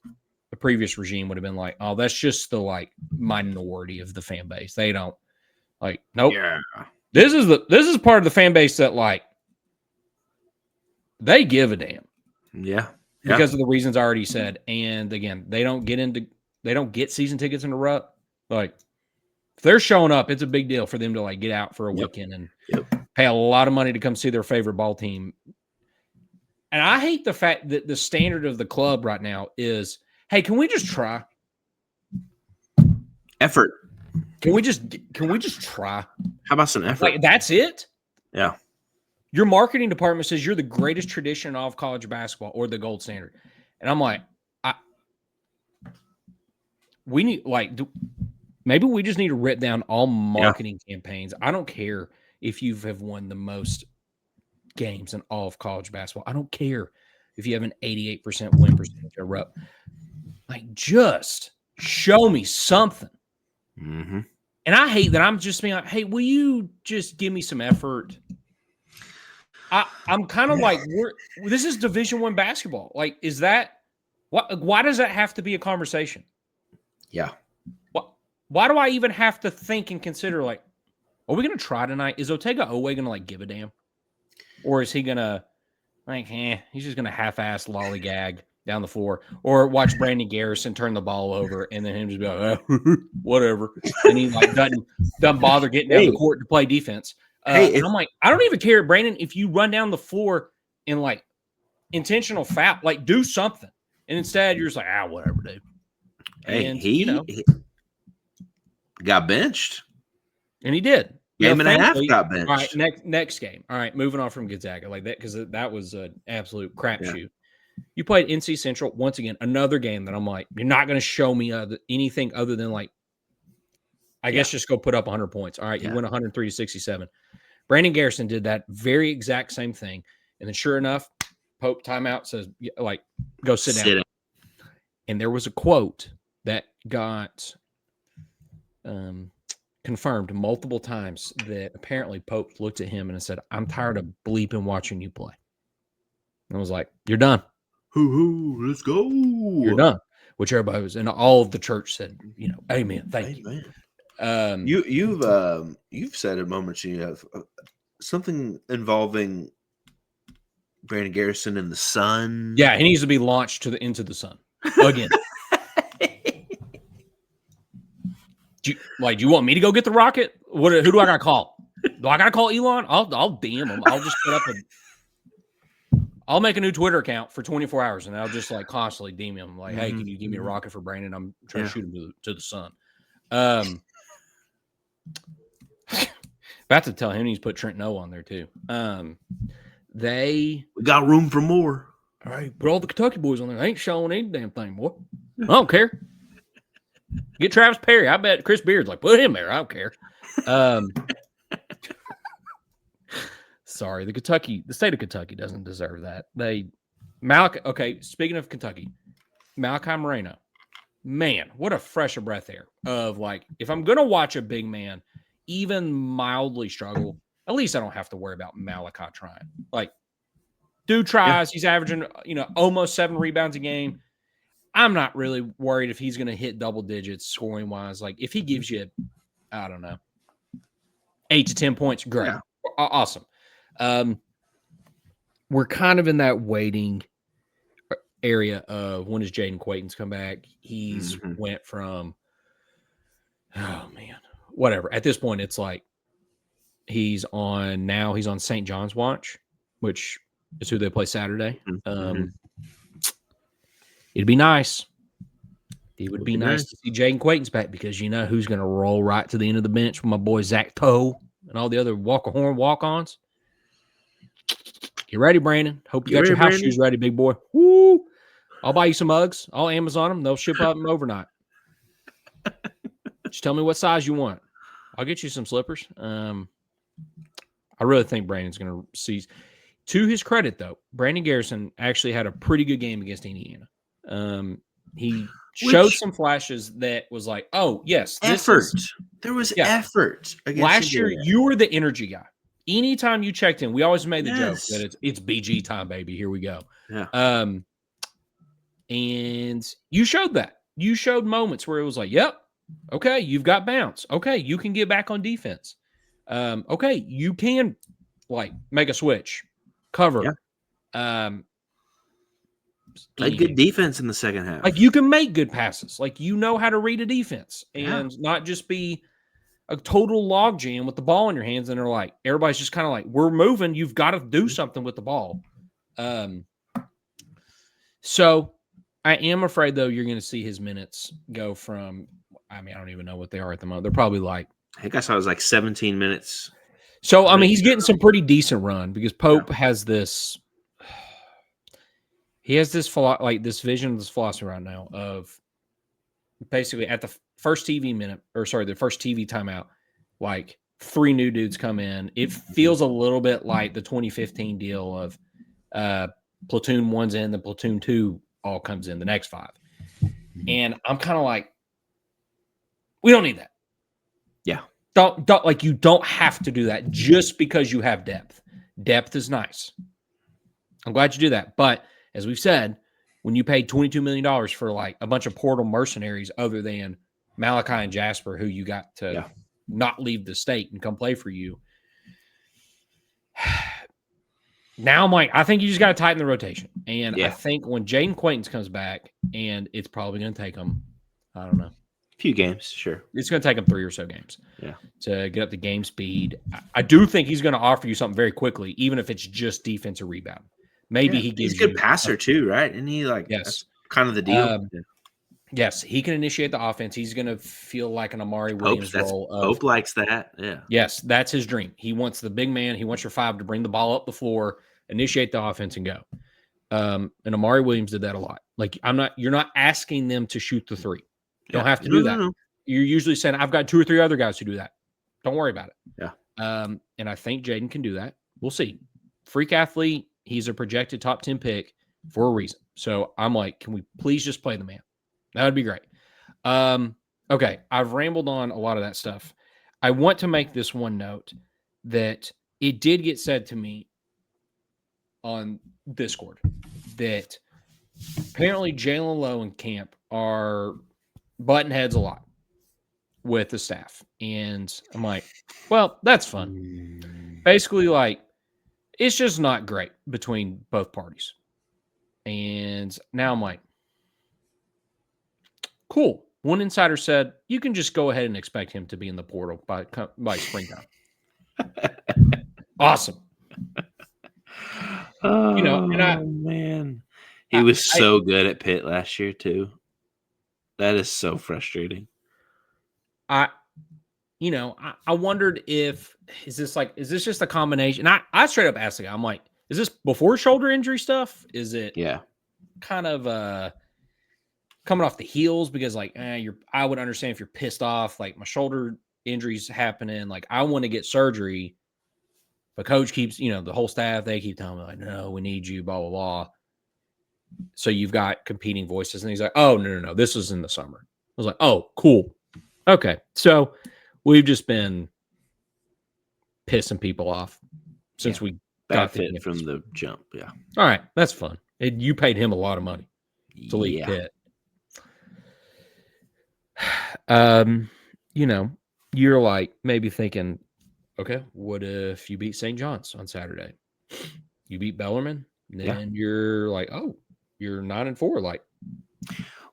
the previous regime would have been like, oh, that's just the like minority of the fan base. They don't like, nope. Yeah. This is part of the fan base that like they give a damn. Yeah. because of the reasons I already said. And again, they don't get season tickets in a rut. Like if they're showing up, it's a big deal for them to like get out for a weekend and pay a lot of money to come see their favorite ball team. And I hate the fact that the standard of the club right now is, hey, can we just try? Effort. Can we just try? How about some effort? Like that's it? Yeah. Your marketing department says you're the greatest tradition of college basketball or the gold standard. And I'm like, we need maybe we just need to rip down all marketing campaigns. I don't care if you have won the most games in all of college basketball. I don't care if you have an 88% win percentage or rep. Like, just show me something. Mm-hmm. And I hate that I'm just being like, hey, will you just give me some effort? I'm kind of like, this is Division I basketball. Like, is that why does that have to be a conversation? Yeah. Why do I even have to think and consider, like, are we going to try tonight? Is Otega Owe going to, like, give a damn? Or is he going to, like, he's just going to half-ass lollygag down the floor? Or watch Brandon Garrison turn the ball over and then him just be like, whatever. And he, like, doesn't bother getting down the court to play defense. And I'm like, I don't even care, Brandon, if you run down the floor in, like, intentional foul. Like, do something. And instead, you're just like, whatever, dude. And he got benched. And he did. Game and a half got benched. All right, next game. All right, moving on from Gonzaga like that because that was an absolute crapshoot. You played NC Central once again, another game that I'm like, you're not going to show me anything other than like, I guess just go put up 100 points. All right, you win 103-67. Brandon Garrison did that very exact same thing, and then sure enough, Pope timeout says like, go sit down. And there was a quote that got confirmed multiple times that apparently Pope looked at him and said, I'm tired of bleeping watching you play. And I was like, you're done. Hoo-hoo, let's go. You're done. Which everybody was, and all of the church said, amen. Thank you. You've said at moments you have something involving Brandon Garrison and the sun. Yeah, he needs to be launched into the sun again. Do you want me to go get the rocket? Who do I got to call? Do I got to call Elon? I'll DM him. I'll just put up I'll make a new Twitter account for 24 hours, and I'll just like constantly DM him like, hey, can you give me a rocket for Brandon? I'm trying to shoot him to the sun. About to tell him he's put Trent Noah on there too. We got room for more. All right, put all the Kentucky boys on there. They ain't showing any damn thing, boy. I don't care. Get Travis Perry. I bet Chris Beard's like, put him there. I don't care. Sorry, the state of Kentucky doesn't deserve that. Okay, speaking of Kentucky, Malachi Moreno. Man, what a fresh of breath air of like, if I'm going to watch a big man even mildly struggle, at least I don't have to worry about Malachi trying. Like, dude tries. He's averaging, almost 7 rebounds a game. I'm not really worried if he's going to hit double digits scoring wise. Like if he gives you, I don't know, 8 to 10 points, great. Yeah. Awesome. We're kind of in that waiting area of when does Jaden Quayton's come back? He's went from, whatever. At this point, it's like he's on St. John's watch, which is who they play Saturday. It'd be nice. It would be nice to see Jaden Quayton's back because you know who's going to roll right to the end of the bench with my boy Zach Toe and all the other Walker Horn walk-ons. You ready, Brandon? Hope you got your house shoes ready, big boy. Woo! I'll buy you some Uggs. I'll Amazon them. They'll ship up them overnight. Just tell me what size you want. I'll get you some slippers. I really think Brandon's going to seize. To his credit, though, Brandon Garrison actually had a pretty good game against Indiana. He showed some flashes that was like, oh, yes. There was effort. Last year, you were the energy guy. Anytime you checked in, we always made the joke that it's BG time, baby. Here we go. Yeah. And you showed that. You showed moments where it was like, yep, okay, you've got bounce. Okay, you can get back on defense. Okay, you can, like, make a switch, cover. Yeah. Played good defense in the second half. Like, you can make good passes. Like, you know how to read a defense and Yeah. not just be a total logjam with the ball in your hands. And they're like, everybody's just kind of like, we're moving. You've got to do something with the ball. So I am afraid, though, you're going to see his minutes go from, I mean, I don't even know what they are at the moment. They're probably like, I think I saw it was like 17 minutes. So, I mean, he's getting some pretty decent run because Pope has this, he has this, like, this vision, this philosophy right now of basically at the first TV minute, or sorry, the first TV timeout, like 3 new dudes come in. It feels a little bit like the 2015 deal of platoon 1's in, the platoon 2 all comes in, the next 5. And I'm kind of like, we don't need that. Yeah. Don't like, you don't have to do that just because you have depth. Depth is nice. I'm glad you do that. But as we've said, when you paid $22 million for like a bunch of portal mercenaries other than Malachi and Jasper, who you got to not leave the state and come play for you. Now I'm like, I think you just got to tighten the rotation. And I think when Jaden Quaintance comes back, and it's probably going to take him, I don't know, a few games, sure. It's going to take him 3 or so games to get up to game speed. I do think he's going to offer you something very quickly, even if it's just defensive rebound. Maybe he gives he's a good passer too, right? And he that's kind of the deal. Yes, he can initiate the offense. He's going to feel like an Amari Williams role. Pope likes that. Yeah. Yes, that's his dream. He wants the big man. He wants your 5 to bring the ball up the floor, initiate the offense, and go. And Amari Williams did that a lot. Like, you're not asking them to shoot the 3. You don't have to do that. No. You're usually saying, I've got 2 or 3 other guys who do that. Don't worry about it. Yeah. And I think Jaden can do that. We'll see. Freak athlete. He's a projected top 10 pick for a reason. So I'm like, can we please just play the man? That would be great. Okay. I've rambled on a lot of that stuff. I want to make this one note that it did get said to me on Discord that apparently Jalen Lowe and Camp are button heads a lot with the staff. And I'm like, well, that's fun. Basically, like, it's just not great between both parties. And now I'm like, cool. One insider said, you can just go ahead and expect him to be in the portal by springtime. Awesome. Man. He was so good at Pitt last year, too. That is so frustrating. I wondered if is this just a combination? And I straight up asked the guy, I'm like, is this before shoulder injury stuff? Is it kind of coming off the heels? Because like I would understand if you're pissed off, like my shoulder injury's happening, like I want to get surgery. But coach keeps, the whole staff, they keep telling me like, no, we need you, blah, blah, blah. So you've got competing voices. And he's like, oh, no, this was in the summer. I was like, oh, cool. Okay. So we've just been pissing people off since we got Pitt from the jump. Yeah. All right. That's fun. You paid him a lot of money to leave Pitt. You're like maybe thinking, okay, what if you beat St. John's on Saturday? You beat Bellarmine, then you're like, oh, you're 9-4. Like,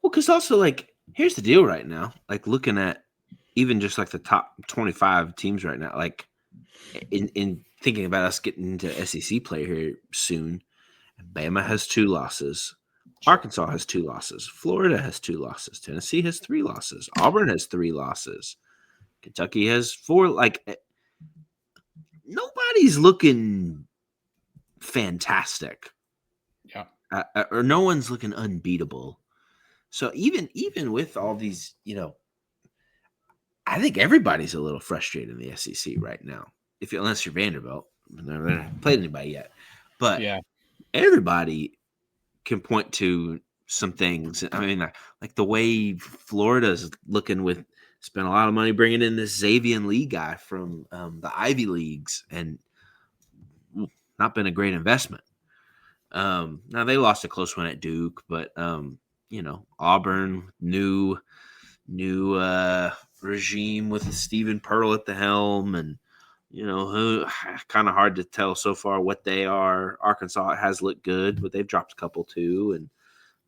well, because also, like, here's the deal right now. Like, looking at even just like the top 25 teams right now, like, in thinking about us getting into SEC play here soon, Bama has 2 losses. Arkansas has 2 losses. Florida has 2 losses. Tennessee has 3 losses. Auburn has 3 losses. Kentucky has 4. Like, nobody's looking fantastic. Yeah. Or no one's looking unbeatable. So even with all these, I think everybody's a little frustrated in the SEC right now. Unless you're Vanderbilt, they haven't played anybody yet. But everybody can point to some things. I mean, like the way Florida's looking spent a lot of money bringing in this Xavier Lee guy from the Ivy Leagues, and not been a great investment. Now they lost a close one at Duke, but Auburn, new regime with Stephen Pearl at the helm, and who kind of hard to tell so far what they are. Arkansas has looked good, but they've dropped a couple too, and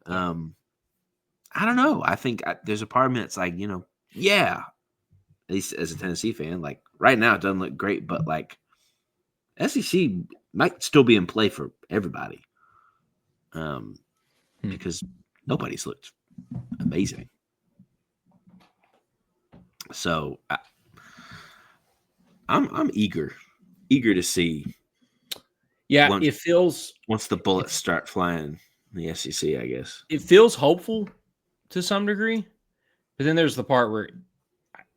I don't know. I think there's a part of me that's like, yeah, at least as a Tennessee fan, like right now it doesn't look great, but like SEC might still be in play for everybody. Because nobody's looked amazing. So I'm eager to see. Yeah, it feels once the bullets start flying in the SEC, I guess. It feels hopeful to some degree, but then there's the part where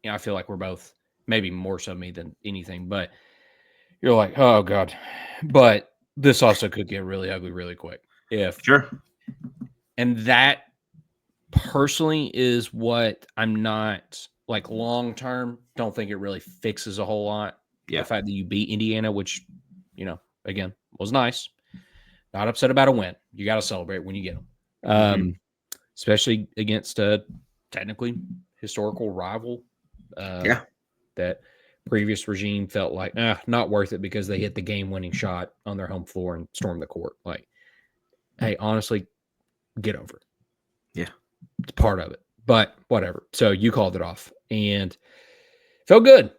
I feel like we're both, maybe more so me than anything, but you're like, oh God. But this also could get really ugly really quick. Sure. And that personally is what I'm not like long term. Don't think it really fixes a whole lot. Yeah. The fact that you beat Indiana, which, again, was nice. Not upset about a win. You got to celebrate when you get them. Especially against a technically historical rival. That previous regime felt like, not worth it because they hit the game-winning shot on their home floor and stormed the court. Like, hey, honestly, get over it. Yeah. It's part of it. But whatever. So you called it off. And felt good.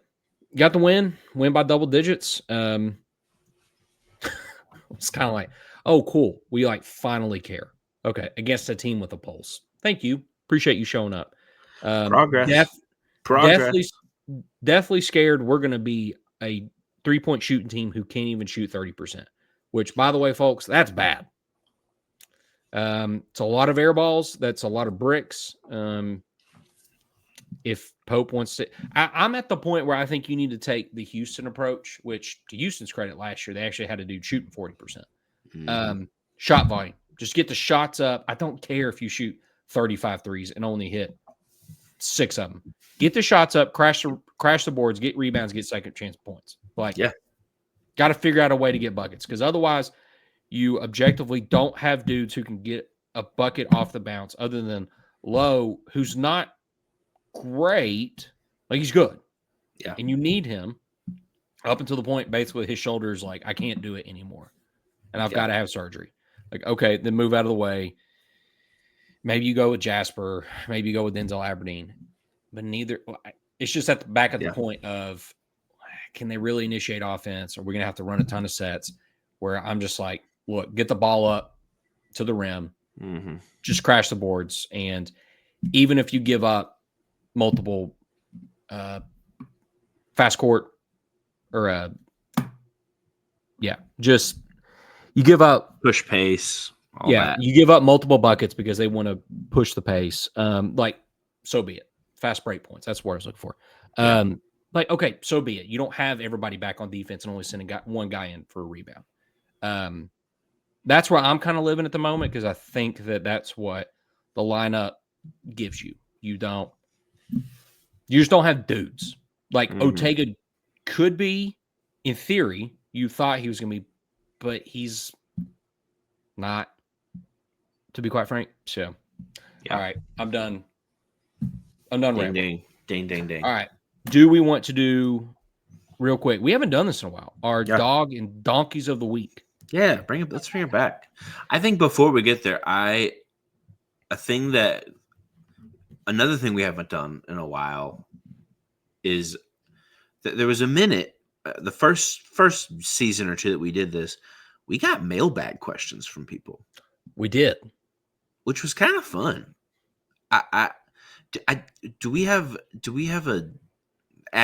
Got the win by double digits. It's kind of like, oh, cool. We like finally care. Okay. Against a team with a pulse. Thank you. Appreciate you showing up. Progress. Definitely scared we're going to be a 3-point shooting team who can't even shoot 30%, which, by the way, folks, that's bad. It's a lot of air balls. That's a lot of bricks. If Pope wants to, I'm at the point where I think you need to take the Houston approach, which, to Houston's credit, last year they actually had a dude shooting 40%. Shot volume, just get the shots up. I don't care if you shoot 35 threes and only hit 6 of them. Get the shots up, crash the boards, get rebounds, get second chance points. Got to figure out a way to get buckets, because otherwise you objectively don't have dudes who can get a bucket off the bounce other than Lowe, who's not great. Like, he's good. Yeah. And you need him up until the point basically his shoulder's like, I can't do it anymore. And I've got to have surgery. Like, okay, then move out of the way. Maybe you go with Jasper. Maybe you go with Denzel Aberdeen. But neither – it's just at the back of the point of, can they really initiate offense? Or are we going to have to run a ton of sets where I'm just like, look, get the ball up to the rim. Just crash the boards. And even if you give up multiple fast court or just you give up push pace. You give up multiple buckets because they want to push the pace. So be it. Fast break points. That's what I was looking for. Okay, so be it. You don't have everybody back on defense and only sending one guy in for a rebound. That's where I'm kind of living at the moment, because I think that's what the lineup gives you. You just don't have dudes. Like Ortega could be, in theory, you thought he was going to be, but he's not, to be quite frank. So, all right, I'm done. Ding, ding, ding, ding. All right. Do we want to do, real quick, we haven't done this in a while, our dog and donkeys of the week? Yeah, let's bring it back. I think before we get there, another thing we haven't done in a while is that there was a minute, the first season or two that we did this, we got mailbag questions from people. We did, which was kind of fun. Do we have a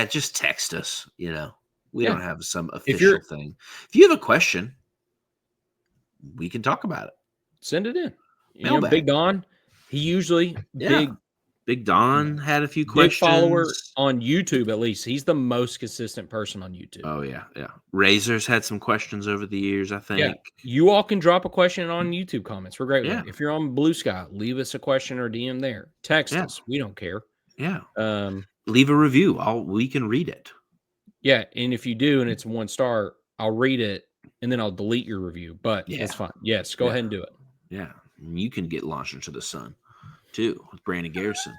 just text us? We don't have some official thing. If you have a question, we can talk about it. Send it in. Big Don, he usually Big Don had a few questions. Big follower on YouTube, at least. He's the most consistent person on YouTube. Oh, yeah. Razor's had some questions over the years, I think. Yeah. You all can drop a question on YouTube comments. We're great with it. If you're on Blue Sky, leave us a question or DM there. Text us. We don't care. Yeah. Leave a review. We can read it. Yeah. And if you do and it's 1 star, I'll read it and then I'll delete your review. But it's fine. Yes. Go ahead and do it. Yeah. You can get launched into the sun, too, with Brandon Garrison.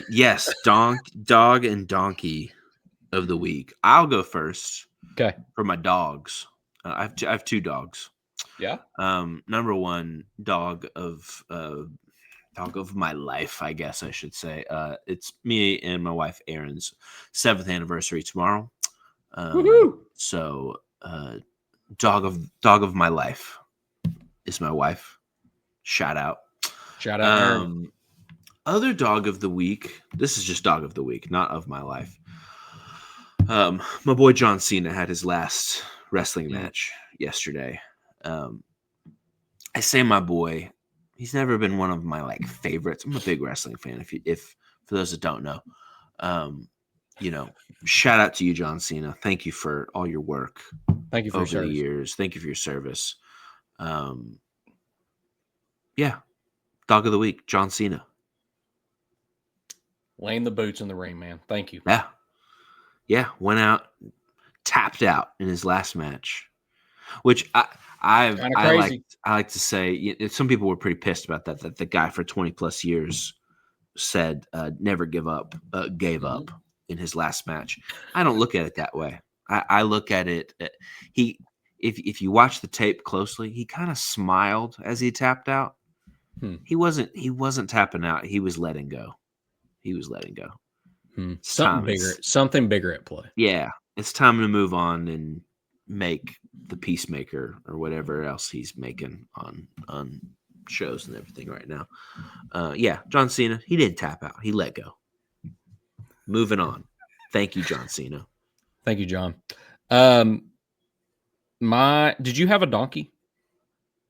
Yes, dog and donkey of the week. I'll go first. Okay. For my dogs. I have 2 dogs. Yeah. Number one, dog of my life, I guess I should say. It's me and my wife Erin's 7th anniversary tomorrow. Woohoo! So dog of my life is my wife. Shout out. Shout out, Aaron. Other dog of the week. This is just dog of the week, not of my life. My boy John Cena had his last wrestling match yesterday. I say my boy. He's never been one of my like favorites. I'm a big wrestling fan. If for those that don't know, shout out to you, John Cena. Thank you for all your work. Thank you for over your the service. years. Thank you for your service. Yeah, dog of the week, John Cena. Laying the boots in the ring, man. Thank you. Yeah. Went out, tapped out in his last match, which I like to say. Some people were pretty pissed about that. That the guy for 20 plus years said never give up, gave up in his last match. I don't look at it that way. I look at it. If you watch the tape closely, he kind of smiled as he tapped out. He wasn't tapping out. He was letting go. Something bigger at play. Yeah, it's time to move on and make the Peacemaker or whatever else he's making on shows and everything right now. John Cena, he didn't tap out. He let go. Moving on. Thank you, John Cena. Thank you, John. Did you have a donkey?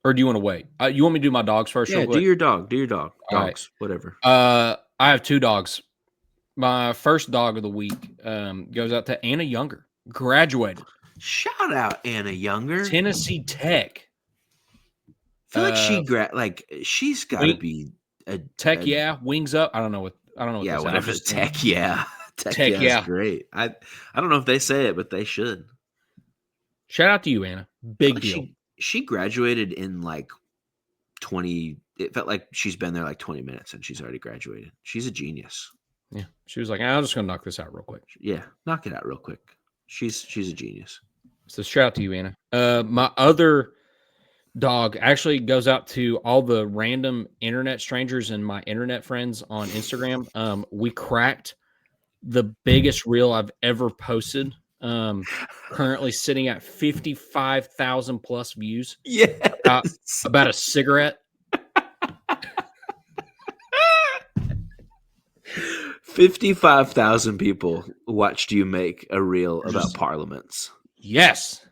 Or do you want to wait? You want me to do my dogs first? Yeah, do your dog. Dogs, right. Whatever. I have 2 dogs. My first dog of the week goes out to Anna Younger. Graduated. Shout out Anna Younger. Tennessee Tech. I feel like she's got to be a Tech. Wings up. I don't know what. Yeah, whatever. Tech. Yeah. Tech. Yeah. Is great. I don't know if they say it, but they should. Shout out to you, Anna. Big deal. She graduated in like 20. It felt like she's been there like 20 minutes and she's already graduated. She's a genius. Yeah. She was like, I'm just going to knock this out real quick. Yeah. Knock it out real quick. She's a genius. So shout out to you, Anna. My other dog actually goes out to all the random internet strangers and my internet friends on Instagram. We cracked the biggest reel I've ever posted. Currently sitting at 55,000 plus views. Yeah, about a cigarette. 55,000 people watched you make a reel about parliaments. Yes,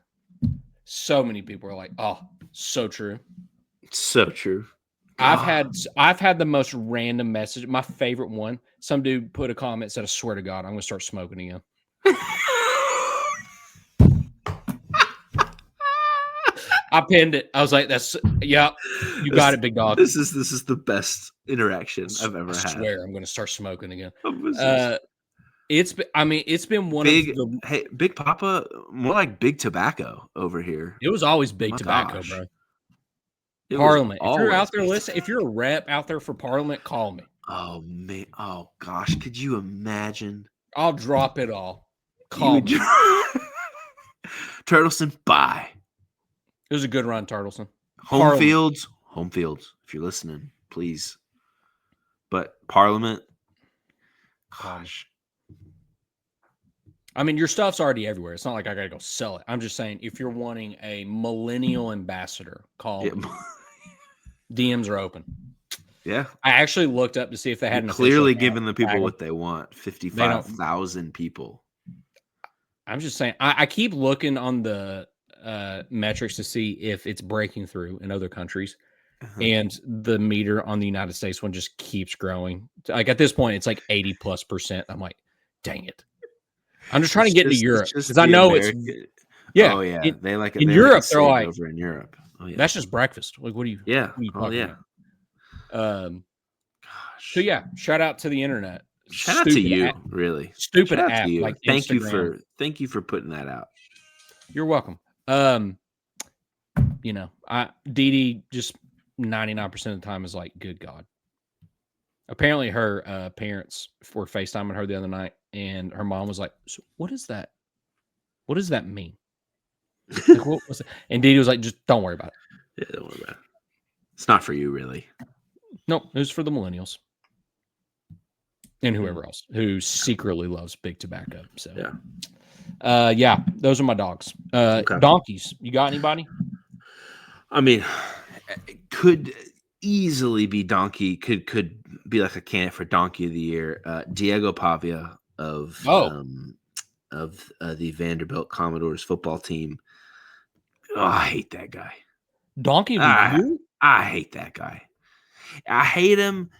so many people are like, "Oh, so true, so true." I've had the most random message. My favorite one: some dude put a comment said, "I swear to God, I'm going to start smoking again." I pinned it. I was like, you got it, big dog. This is the best interaction I've ever had. I swear I'm going to start smoking again. It's been one of the... Hey, Big Papa, more like Big Tobacco over here. It was always Big Tobacco, bro. Parliament. If you're out there listening, if you're a rep out there for Parliament, call me. Oh, man. Oh, gosh. Could you imagine? I'll drop it all. Call me. Turtleson, bye. It was a good run, Turtleson. Home fields. If you're listening, please. But Parliament, gosh. I mean, your stuff's already everywhere. It's not like I got to go sell it. I'm just saying, if you're wanting a millennial ambassador, call me. DMs are open. Yeah. I actually looked up to see if they had clearly giving the people what they want. 55,000 people. I'm just saying, I keep looking on the metrics to see if it's breaking through in other countries, and the meter on the United States one just keeps growing. Like at this point, it's like 80+%. I'm like, dang it! I'm just trying to get into Europe because I know it's Oh yeah, they like it in Europe. They're like over in Europe. Oh yeah, that's just breakfast. Like, what do you? Yeah. What are you talking about? Gosh. So yeah, shout out to the internet. Shout out to you, really. Stupid app. Like thank you for putting that out. You're welcome. Dee just 99% of the time is like, good God. Apparently her parents were FaceTiming her the other night, and her mom was like, so what is that? What does that mean? Like, what was it? And Dee was like, just don't worry about it. Yeah, don't worry about it. It's not for you, really. Nope, it was for the millennials and whoever else who secretly loves big tobacco. So yeah, those are my dogs. Okay. Donkeys. You got anybody? I mean, it could easily be Donkey. Could be like a candidate for Donkey of the Year. Diego Pavia of the Vanderbilt Commodores football team. Oh, I hate that guy. Donkey of the Year? I hate that guy. I hate him.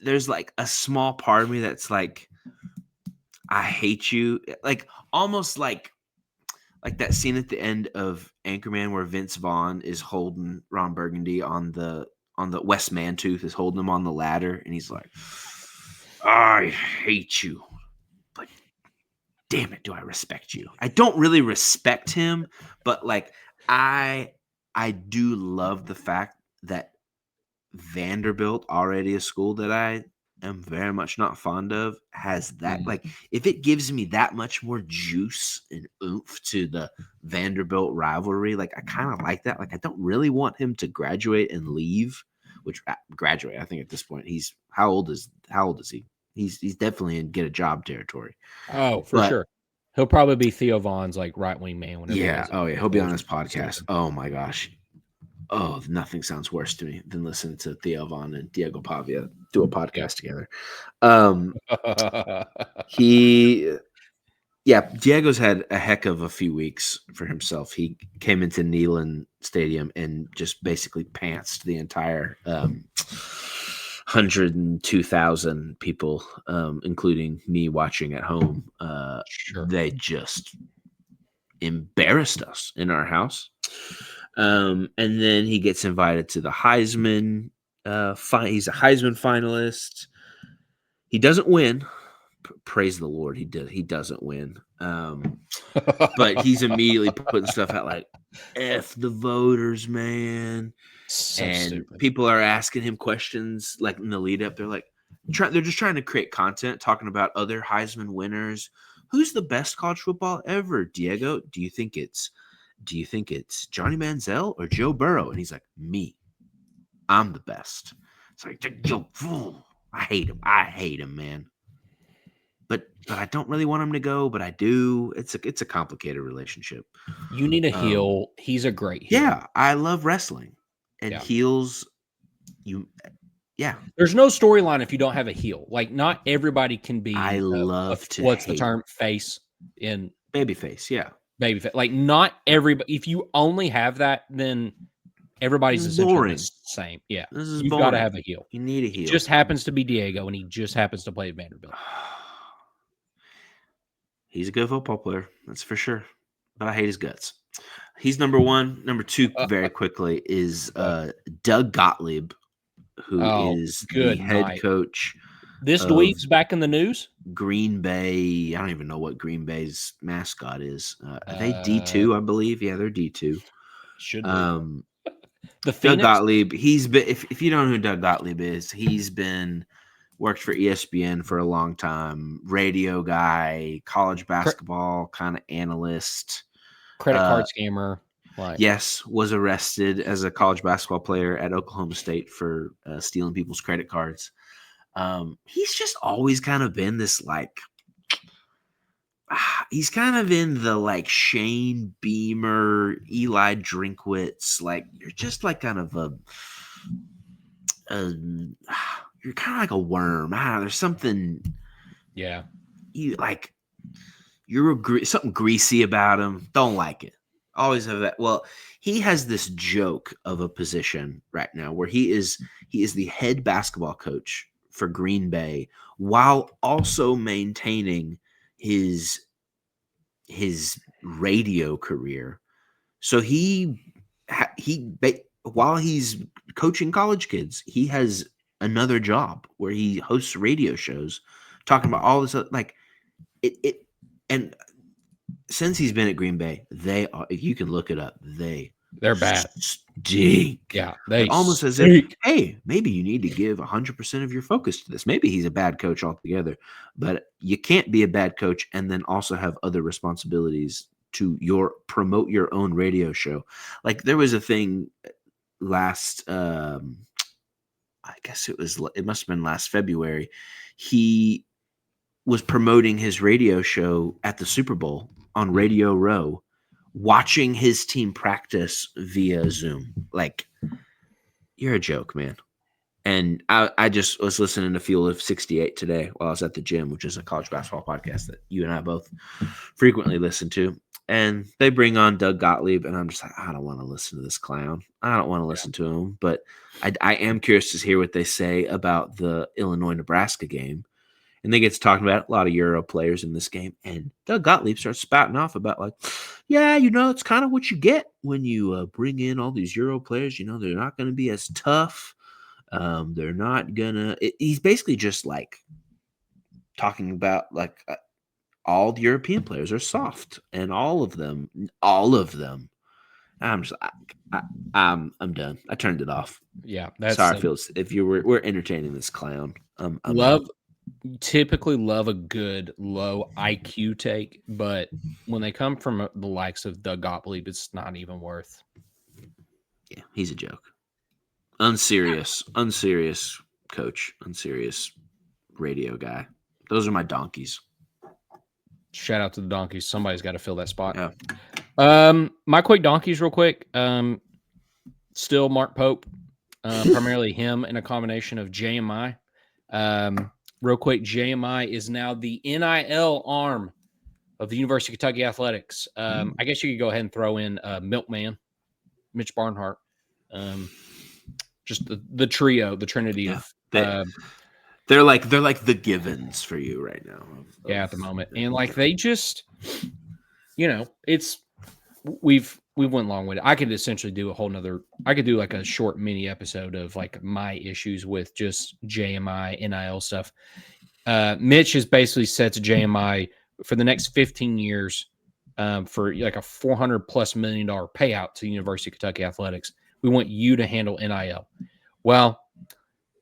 There's like a small part of me that's like, I hate you. Like almost like that scene at the end of Anchorman where Vince Vaughn is holding Ron Burgundy on the West Mantooth is holding him on the ladder, and he's like, I hate you, but damn it, do I respect you? I don't really respect him, but like I do love the fact that Vanderbilt, already a school that I am very much not fond of, has that. Like, if it gives me that much more juice and oomph to the Vanderbilt rivalry, like I kind of like that. Like, I don't really want him to graduate and leave. Which graduate, I think at this point he's how old is he? He's definitely in get a job territory. Oh, for sure. He'll probably be Theo Vaughn's like right wing man. Whenever he'll be on his podcast. Oh my gosh. Oh, nothing sounds worse to me than listening to Theo Vaughn and Diego Pavia do a podcast together. Diego's had a heck of a few weeks for himself. He came into Neyland Stadium and just basically pantsed the entire 102,000 people, including me watching at home. They just embarrassed us in our house. And then he gets invited to the Heisman. He's a Heisman finalist. He doesn't win. Praise the Lord, he doesn't win. But he's immediately putting stuff out like, F the voters, man. So and stupid. People are asking him questions like in the lead up. They're like, they're just trying to create content, talking about other Heisman winners. Who's the best college football ever, Diego? Do you think it's Johnny Manziel or Joe Burrow? And he's like, me. I'm the best. It's like, yo, I hate him, man. But I don't really want him to go, but I do. It's a complicated relationship. You need a heel. He's a great heel. Yeah, I love wrestling. And heels, There's no storyline if you don't have a heel. Like, not everybody can be what's the term? Face in babyface, babyface. Like, not everybody. If you only have that, then everybody's essentially the same. Yeah, you've got to have a heel. You need a heel. It just happens to be Diego, and he just happens to play at Vanderbilt. He's a good football player, that's for sure. But I hate his guts. He's number one. Number two, very quickly, is Doug Gottlieb, who is the head coach. This dweeb's back in the news? Green Bay. I don't even know what Green Bay's mascot is. Are they D2, I believe? Yeah, they're D2. Should be. Doug Gottlieb, he's been, if you don't know who Doug Gottlieb is, he's been worked for ESPN for a long time, radio guy, college basketball kind of analyst. Credit card scammer. Yes, was arrested as a college basketball player at Oklahoma State for stealing people's credit cards. He's just always kind of been this like, he's kind of in the like Shane Beamer, Eli Drinkwitz, like you're just like kind of you're kind of like a worm. There's something. Yeah. You like, something greasy about him. Don't like it. Always have that. Well, he has this joke of a position right now where he is the head basketball coach for Green Bay while also maintaining his radio career. So while he's coaching college kids, he has another job where he hosts radio shows talking about all this like it and since he's been at Green Bay, they are, if you can look it up, they're bad. Stink. Yeah, they almost stink. As if, hey, maybe you need to give 100% of your focus to this. Maybe he's a bad coach altogether, but you can't be a bad coach and then also have other responsibilities to promote your own radio show. Like there was a thing last, I guess it must have been last February. He was promoting his radio show at the Super Bowl on Radio Row, watching his team practice via Zoom. Like, you're a joke, man. And I just was listening to Field of 68 today while I was at the gym, which is a college basketball podcast that you and I both frequently listen to. And they bring on Doug Gottlieb, and I'm just like, I don't want to listen to this clown. I don't want to listen to him. But I am curious to hear what they say about the Illinois-Nebraska game. And they get to talking about a lot of Euro players in this game. And Doug Gottlieb starts spouting off about like, yeah, it's kind of what you get when you bring in all these Euro players. They're not going to be as tough. They're not gonna. He's basically just like talking about like all the European players are soft, and all of them. I'm just, I'm done. I turned it off. Yeah, that's sorry, Phil. If we're entertaining this clown, typically love a good low IQ take, but when they come from the likes of Doug Gottlieb, it's not even worth. Yeah, he's a joke. Unserious coach, unserious radio guy. Those are my donkeys. Shout out to the donkeys. Somebody's got to fill that spot. Yeah. My quick donkeys real quick. Still Mark Pope, primarily him in a combination of JMI. Real quick, JMI is now the NIL arm of the University of Kentucky Athletics. I guess you could go ahead and throw in Milkman, Mitch Barnhart. Just the trio, the trinity of they're like the givens for you right now. At the moment. And like they just, it's we've went long with it. I could essentially do I could do like a short mini episode of like my issues with just JMI, NIL stuff. Mitch has basically said to JMI for the next 15 years, for like a $400+ million payout to the University of Kentucky Athletics. We want you to handle NIL. Well,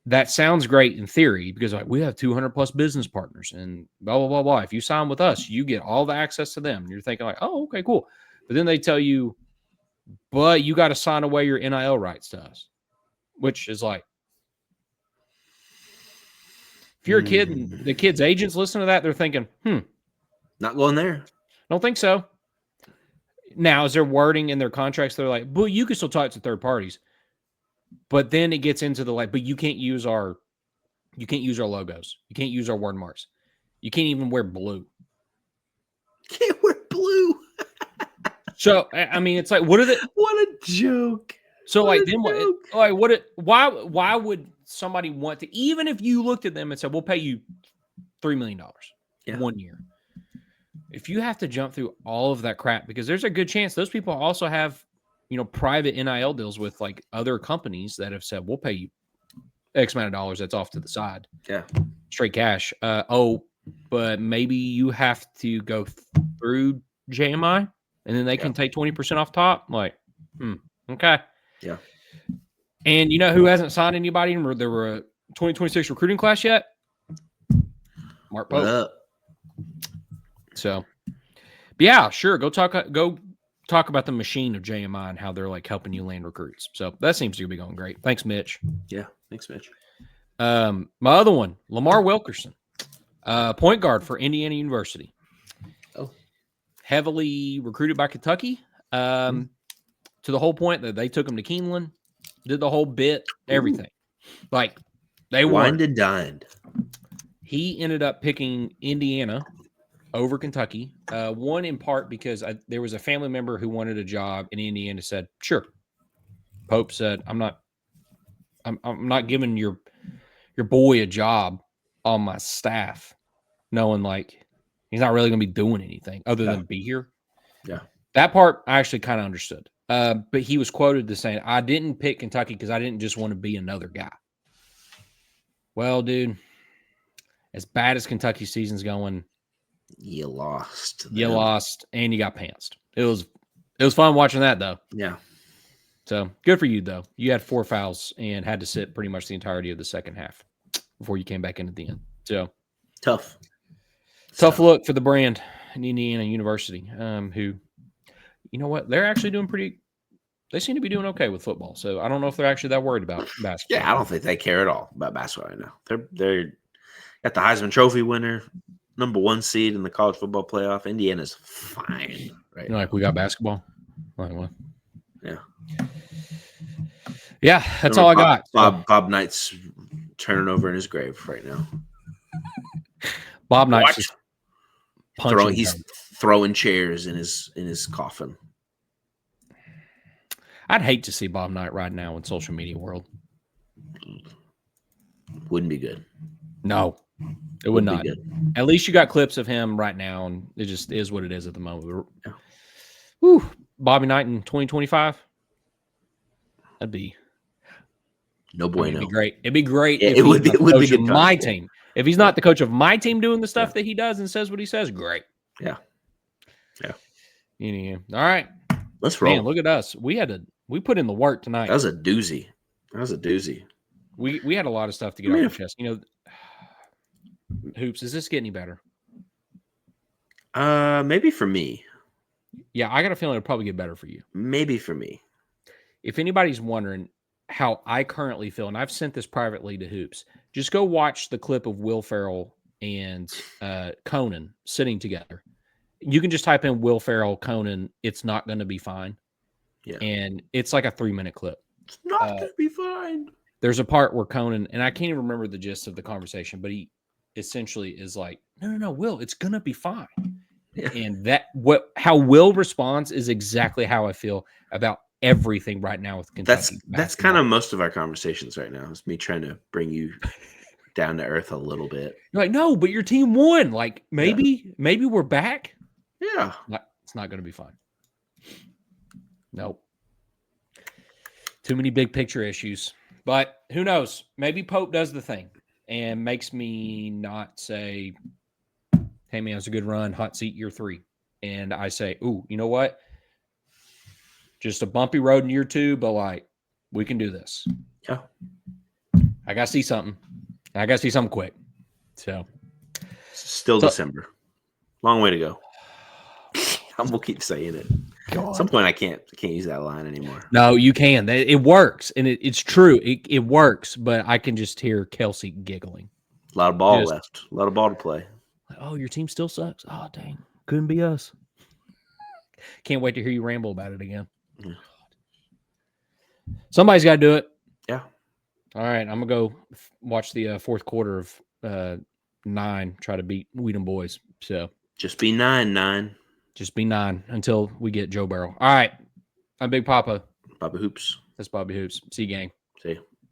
that sounds great in theory because like we have 200+ business partners and blah, blah, blah, blah. If you sign with us, you get all the access to them. And you're thinking like, oh, okay, cool. But then they tell you, but you got to sign away your NIL rights to us, which is like, if you're a kid and the kid's agents listen to that, they're thinking, not going there. Don't think so. Now, is there wording in their contracts? They're like, but you can still talk to third parties. But then it gets into the but you can't use our logos. You can't use our word marks. You can't even wear blue. Can't wear blue. So I mean, it's like, what a joke. So like then what? Why would somebody want to? Even if you looked at them and said, we'll pay you $3 million 1 year. If you have to jump through all of that crap, because there's a good chance those people also have, private NIL deals with like other companies that have said, we'll pay you X amount of dollars that's off to the side. Yeah. Straight cash. But maybe you have to go through JMI and then they can take 20% off top. Like, okay. Yeah. And you know who hasn't signed anybody in there were a 2026 recruiting class yet? Mark Pope. What up? So, but yeah, sure. Go talk about the machine of JMI and how they're like helping you land recruits. So that seems to be going great. Thanks, Mitch. Yeah. Thanks, Mitch. My other one, Lamar Wilkerson, point guard for Indiana University. Oh, heavily recruited by Kentucky, to the whole point that they took him to Keeneland, did the whole bit, everything. Like they wined and dined. He ended up picking Indiana over Kentucky. One in part because there was a family member who wanted a job in Indiana, said, sure. Pope said, I'm not giving your boy a job on my staff, knowing like he's not really going to be doing anything other than be here. Yeah. That part I actually kind of understood. But he was quoted as saying, I didn't pick Kentucky because I didn't just want to be another guy. Well, dude, as bad as Kentucky season's going, you lost. You lost, and you got pantsed. It was fun watching that, though. Yeah. So, good for you, though. You had 4 fouls and had to sit pretty much the entirety of the second half before you came back in at the end. So, tough look for the brand in Indiana University, who, you know what? They're actually doing pretty They seem to be doing okay with football. So I don't know if they're actually that worried about basketball. Yeah, I don't think they care at all about basketball right now. They're got the Heisman Trophy winner, #1 seed in the college football playoff. Indiana's fine right now. Like we got basketball. Right, well. Yeah. Yeah, that's all I got. Bob Knight's turning over in his grave right now. Bob Knight's just he's throwing chairs in his coffin. I'd hate to see Bob Knight right now in social media world. Wouldn't be good. No, it would not. Be good. At least you got clips of him right now, and it just is what it is at the moment. Yeah. Whew, Bobby Knight in 2025. That'd be no bueno. It'd be great. It'd be great. Yeah, if it would be good. My team. If he's not the coach of my team doing the stuff that he does and says what he says, great. Yeah. Yeah. All right. Let's roll. Man, look at us. We put in the work tonight. That was a doozy. We had a lot of stuff to get off our chest. Hoops, is this getting any better? Maybe for me. Yeah, I got a feeling it'll probably get better for you. Maybe for me. If anybody's wondering how I currently feel, and I've sent this privately to Hoops, just go watch the clip of Will Ferrell and Conan sitting together. You can just type in Will Ferrell, Conan, it's not going to be fine. Yeah. And it's like a 3-minute clip. It's not going to be fine. There's a part where Conan, and I can't even remember the gist of the conversation, but he essentially is like, no, Will, it's going to be fine. Yeah. And how Will responds is exactly how I feel about everything right now with Kentucky. That's kind of most of our conversations right now. It's me trying to bring you down to earth a little bit. You're like, no, but your team won. Like maybe we're back. Yeah. It's not going to be fun. Nope. Too many big picture issues. But who knows? Maybe Pope does the thing and makes me not say, hey, man, it's a good run. Hot seat year 3. And I say, ooh, you know what? Just a bumpy road in year 2, but like, we can do this. Yeah. I got to see something. I got to see something quick. So. Still December. Long way to go. We'll keep saying it. At some point, I can't use that line anymore. No, you can. It works, and it's true. It works, but I can just hear Kelsey giggling. A lot of ball left. A lot of ball to play. Oh, your team still sucks. Oh, dang. Couldn't be us. Can't wait to hear you ramble about it again. Yeah. Somebody's got to do it. Yeah. All right, I'm going to go watch the fourth quarter of 9, try to beat Wheaton boys. So just be 9. Just be 9 until we get Joe Burrow. All right. I'm Big Papa. Bobby Hoops. That's Bobby Hoops. See you, gang. See you.